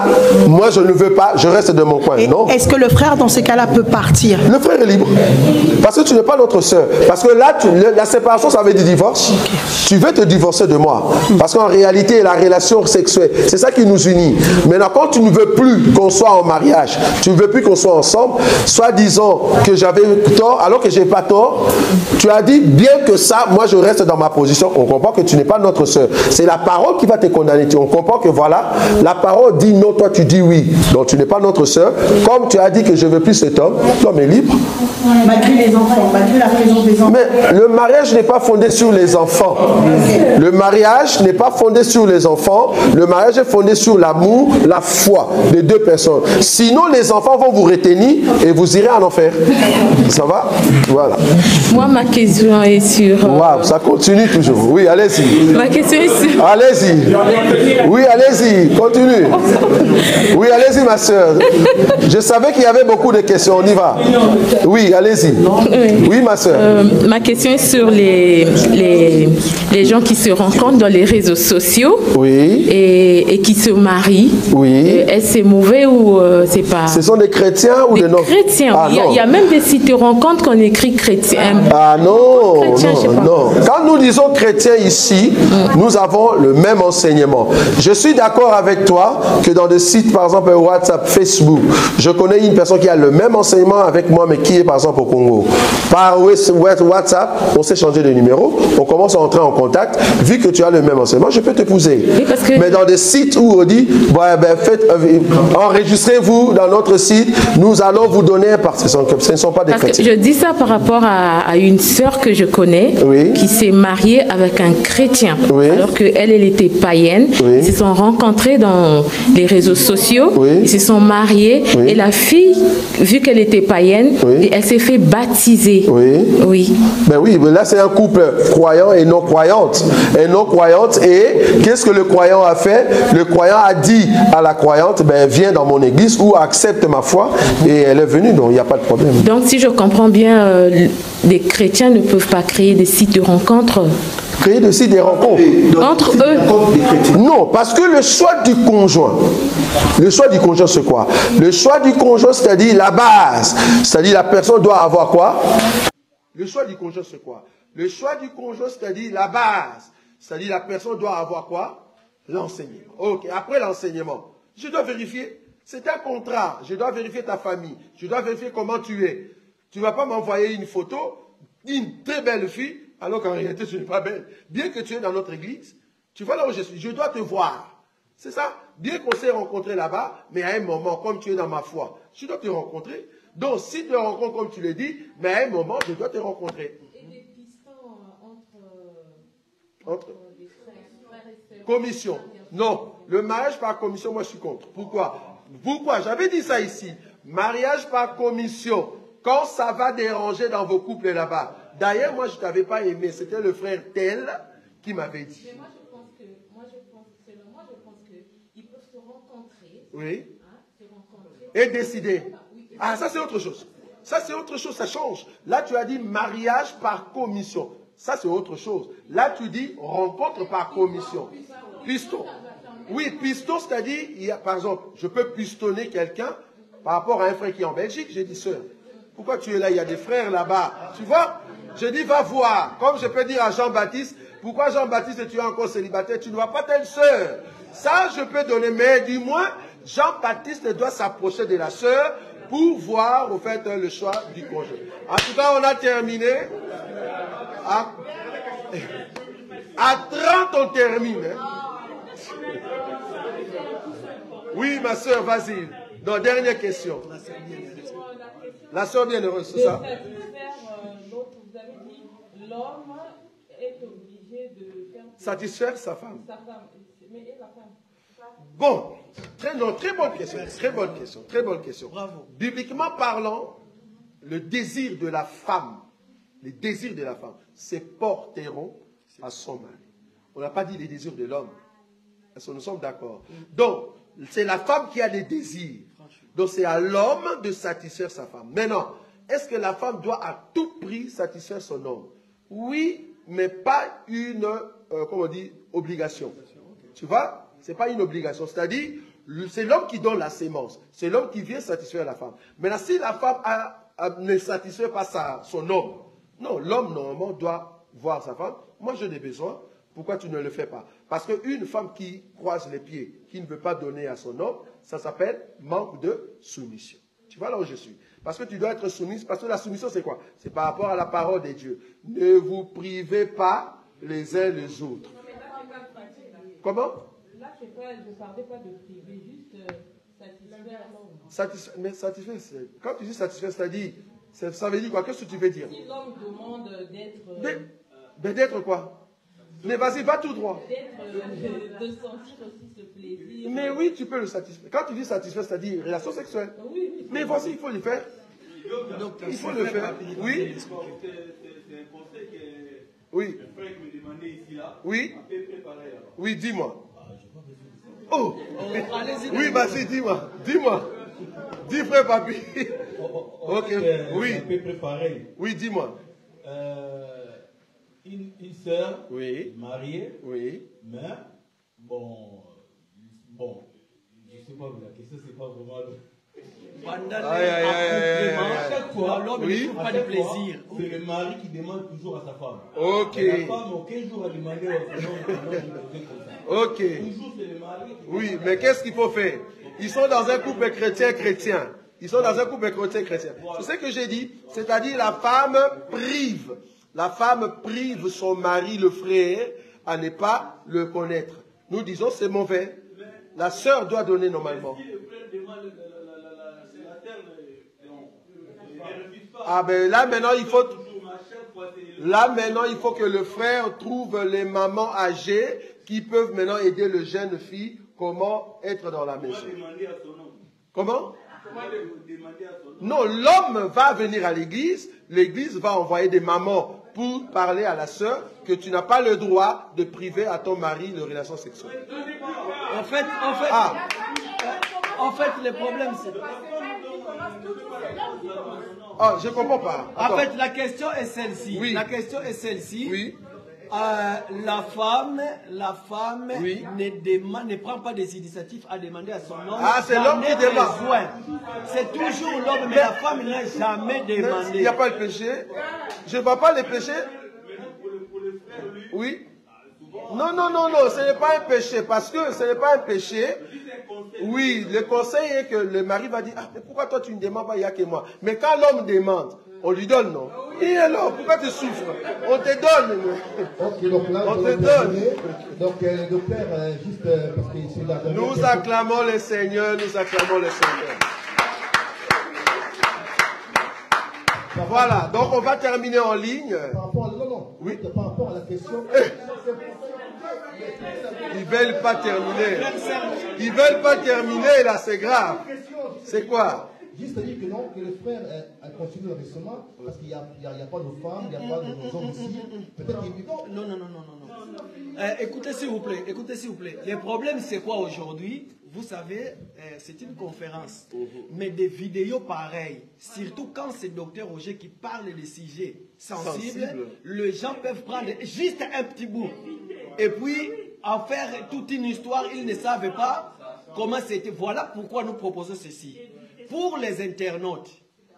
moi, je ne veux pas, je reste de mon coin. Non. Est-ce que le frère, dans ces cas-là, peut partir? Le frère est libre. Parce que tu n'es pas notre sœur. Parce que là, la séparation, ça veut dire divorce. Okay. Tu veux te divorcer de moi. Parce qu'en réalité, la relation sexuelle, c'est ça qui nous unit. Maintenant, quand tu ne veux plus qu'on soit en mariage, tu ne veux plus qu'on soit ensemble, soit disant que j'avais tort, alors que je n'ai pas tort, tu as dit, bien que ça, moi je reste dans ma position, on comprend que tu n'es pas notre soeur. C'est la parole qui va te condamner. On comprend que voilà, la parole dit non, toi tu dis oui. Donc tu n'es pas notre soeur. Comme tu as dit que je ne veux plus cet homme, l'homme est libre. Malgré les enfants, malgré la présence des enfants. Mais le mariage n'est pas fondé sur les enfants. Le mariage n'est pas fondé sur les enfants. Le mariage est fondé sur l'amour, la foi des deux personnes. Sinon, les enfants vont vous retenir et vous irez en enfer. Ça va? Voilà. Moi, ma question est sur... Waouh, ça continue toujours. Oui, allez-y. Ma question est sur... Allez-y. Oui, allez-y. Continue. Oui, allez-y, ma soeur. Je savais qu'il y avait beaucoup de questions. On y va. Oui, allez-y. Oui, ma soeur. Ma question est sur les gens qui se rencontrent dans les réseaux sociaux et qui se marient. Oui. Est-ce c'est mauvais ou c'est pas... Ce sont des chrétiens ou des non chrétiens? Il y a même des sites de rencontres qu'on écrit chrétien. Ah non, chrétien, non. Quand nous disons chrétien ici, nous avons le même enseignement. Je suis d'accord avec toi que dans des sites, par exemple WhatsApp, Facebook, je connais une personne qui a le même enseignement avec moi, mais qui est par exemple au Congo. Par WhatsApp, on s'est changé de numéro, on commence à entrer en contact. Vu que tu as le même enseignement, je peux t'épouser. Mais dans des sites où on dit, enregistrez-vous dans notre site, nous allons vous donner parce que ce ne sont pas des chrétiens. Je dis ça par rapport à une sœur que je connais qui s'est mariée avec un chrétien alors qu'elle était païenne. Ils se sont rencontrés dans les réseaux sociaux, ils se sont mariés et la fille, vu qu'elle était païenne, elle s'est fait baptiser. Ben oui, mais là c'est un couple croyant et non croyante. Et non croyante, et qu'est-ce que le croyant a fait? Le croyant a dit à la croyante, ben viens dans mon église ou accepte ma foi, et elle est venue, donc il n'y a pas de problème. Donc si je comprends bien, les chrétiens ne peuvent pas créer des sites de rencontres. Créer des sites de rencontres entre eux? Non, parce que le choix du conjoint, c'est quoi? Le choix du conjoint, c'est-à-dire la base, c'est-à-dire la personne doit avoir quoi? Le choix du conjoint, c'est quoi? Le choix du conjoint, c'est-à-dire la base, c'est-à-dire la personne doit avoir quoi? L'enseignement. Ok, après l'enseignement, je dois vérifier. C'est un contrat. Je dois vérifier ta famille. Je dois vérifier comment tu es. Tu ne vas pas m'envoyer une photo d'une très belle fille, alors qu'en réalité, tu n'es pas belle. Bien que tu es dans notre église, tu vois là où je suis. Je dois te voir. C'est ça? Bien qu'on s'est rencontrés là-bas, mais à un moment, comme tu es dans ma foi, je dois te rencontrer. Donc, si tu te rencontres comme tu le dis, mais à un moment, je dois te rencontrer. Et des pistons entre les frères et sœurs. Commission. Non, le mariage par commission, moi je suis contre. Pourquoi? J'avais dit ça ici. Mariage par commission. Quand ça va déranger dans vos couples là-bas. D'ailleurs, moi je ne t'avais pas aimé. C'était le frère tel qui m'avait dit. Mais moi je pense qu'ils peuvent se rencontrer. Oui. Et décider. Ah, ça c'est autre chose. Ça c'est autre chose, ça change. Là tu as dit mariage par commission. Ça c'est autre chose. Là tu dis rencontre par commission. Piston. Oui, piston, c'est-à-dire, par exemple, je peux pistonner quelqu'un par rapport à un frère qui est en Belgique. J'ai dit, sœur, pourquoi tu es là? Il y a des frères là-bas. Tu vois? Je dis, va voir. Comme je peux dire à Jean-Baptiste, pourquoi Jean-Baptiste, tu es encore célibataire? Tu ne vois pas telle sœur. Ça, je peux donner, mais du moins, Jean-Baptiste doit s'approcher de la sœur pour voir, au fait, le choix du conjoint. En tout cas, on a terminé. À 30, on termine. Oui, ma soeur, vas-y. Donc, dernière question. La soeur bienheureuse, c'est ça? Vous avez dit l'homme est obligé de satisfaire sa femme. Mais et la femme? Bon, très bonne question. Très bonne question. Bravo. Bibliquement parlant, le désir de la femme, se porteront à son mari. On n'a pas dit les désirs de l'homme. Est-ce que nous sommes d'accord? Donc, c'est la femme qui a des désirs. Donc, c'est à l'homme de satisfaire sa femme. Maintenant, est-ce que la femme doit à tout prix satisfaire son homme? Oui, mais pas une, obligation. Tu vois? C'est pas une obligation. C'est-à-dire, c'est l'homme qui donne la sémence. C'est l'homme qui vient satisfaire la femme. Maintenant, si la femme ne satisfait pas son homme, non, l'homme, normalement, doit voir sa femme. Moi, j'ai des besoins. Pourquoi tu ne le fais pas? Parce qu'une femme qui croise les pieds, qui ne veut pas donner à son homme, ça s'appelle manque de soumission. Tu vois là où je suis? Parce que tu dois être soumise, parce que la soumission c'est quoi? C'est par rapport à la parole de Dieu. Ne vous privez pas les uns les autres. Comment? Là, je ne parlais pas de priver, juste satisfaire l'homme. Mais satisfaire, quand tu dis satisfaire, c'est-à-dire, ça veut dire quoi? Qu'est-ce que tu veux dire? Si l'homme demande d'être... Mais d'être quoi? Mais vas-y, va tout droit. De sentir aussi ce plaisir. Mais oui, tu peux le satisfaire. Quand tu dis satisfaire, c'est-à-dire relation sexuelle. Oui. Mais voici, il faut le faire. Il faut le faire. Oui. C'est un conseil que oui. le frère me demandait ici là. Oui. Oui, dis-moi. Oh, oui, vas-y, dis-moi. Dis-moi. Dis, frère Papi. Ok. Oui. À peu près pareil. Oui, dis-moi. Une sœur mariée. Oui. Mais bon, je ne sais pas, la question c'est pas vraiment. Pendant l'accouplement, chaque fois, l'homme ne trouve pas de plaisir. C'est le mari qui demande toujours à sa femme. Ok. Et la femme, aucun jour, a demandé à son homme. Ok. Toujours, c'est le mari qui... Oui, mais qu'est-ce qu'il faut faire? Ils sont dans un couple chrétien-chrétien. Ils sont dans un couple chrétien-chrétien. C'est ce que j'ai dit. C'est-à-dire la femme prive. La femme prive son mari, le frère, à ne pas le connaître. Nous disons c'est mauvais. La sœur doit donner normalement. Ah ben là maintenant il faut que le frère trouve les mamans âgées qui peuvent maintenant aider le jeune fille comment être dans la maison. Comment? Non, l'homme va venir à l'église, l'église va envoyer des mamans pour parler à la sœur que tu n'as pas le droit de priver à ton mari de relations sexuelles. En fait, le problème c'est... Ah, je ne comprends pas. En fait, la question est celle-ci. Oui. La question est celle-ci. Oui. La femme ne prend pas des initiatives à demander à son homme. Ah, c'est l'homme qui demande. C'est toujours l'homme, mais la femme n'a jamais demandé. Il n'y a pas le péché. Je ne vois pas le péché. Oui. Non, ce n'est pas un péché. Parce que ce n'est pas un péché. Oui, le conseil est que le mari va dire, ah, mais pourquoi toi tu ne demandes pas, il n'y a que moi. Mais quand l'homme demande, on lui donne, non? Et alors, pourquoi tu souffres? On te donne. Ok, donc là, on te donne. Donc, le père, juste parce que c'est la dernière Nous acclamons le Seigneur, nous acclamons le Seigneur. Voilà, donc on va terminer en ligne. Par rapport par rapport à la question. Ils veulent pas terminer. Ils veulent pas terminer, là, c'est grave. C'est quoi? Juste dire que non, que le frère continue l'investissement, parce qu'il n'y a pas de femmes, il n'y a pas de hommes ici. Peut-être qu'il... Non. Écoutez s'il vous plaît, Le problème c'est quoi aujourd'hui? Vous savez, c'est une conférence. Mais des vidéos pareilles, surtout quand c'est Dr Roger qui parle des sujets sensibles, les gens peuvent prendre juste un petit bout. Et puis, en faire toute une histoire, ils ne savent pas comment c'était. Voilà pourquoi nous proposons ceci. Pour les internautes,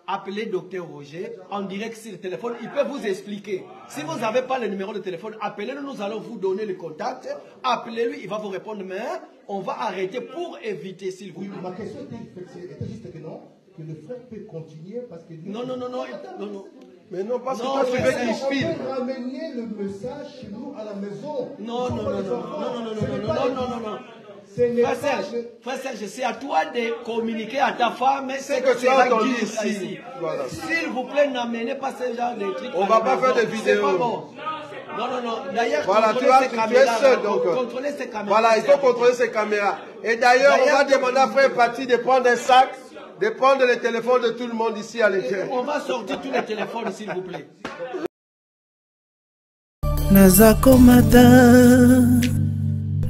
appelez Dr Roger en direct sur le téléphone. Il peut vous expliquer. Si vous n'avez pas le numéro de téléphone, appelez-le. Nous allons vous donner le contact. Appelez-lui, il va vous répondre. Mais on va arrêter pour éviter, s'il vous plaît. Ma question était juste que non, que le frère peut continuer parce que... Non. Mais non, parce que toi tu veux qu'il filme. On peut ramener le message chez nous à la maison. Non. Frère Serge, c'est à toi de communiquer à ta femme ce que tu as entendu ici. Voilà. S'il vous plaît, n'amenez pas ce genre de trucs. On ne va pas faire de vidéos. Bon. Non. D'ailleurs, voilà, tu es seul donc. Contrôlez ces caméras. Voilà, il faut contrôler ces caméras. Et d'ailleurs, on va demander à frère Paty de prendre un sac, de prendre les téléphones de tout le monde ici à l'intérieur. On va sortir tous les téléphones, s'il vous plaît.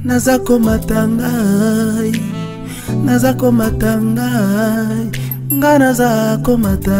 Nazako matangai nga nazako mata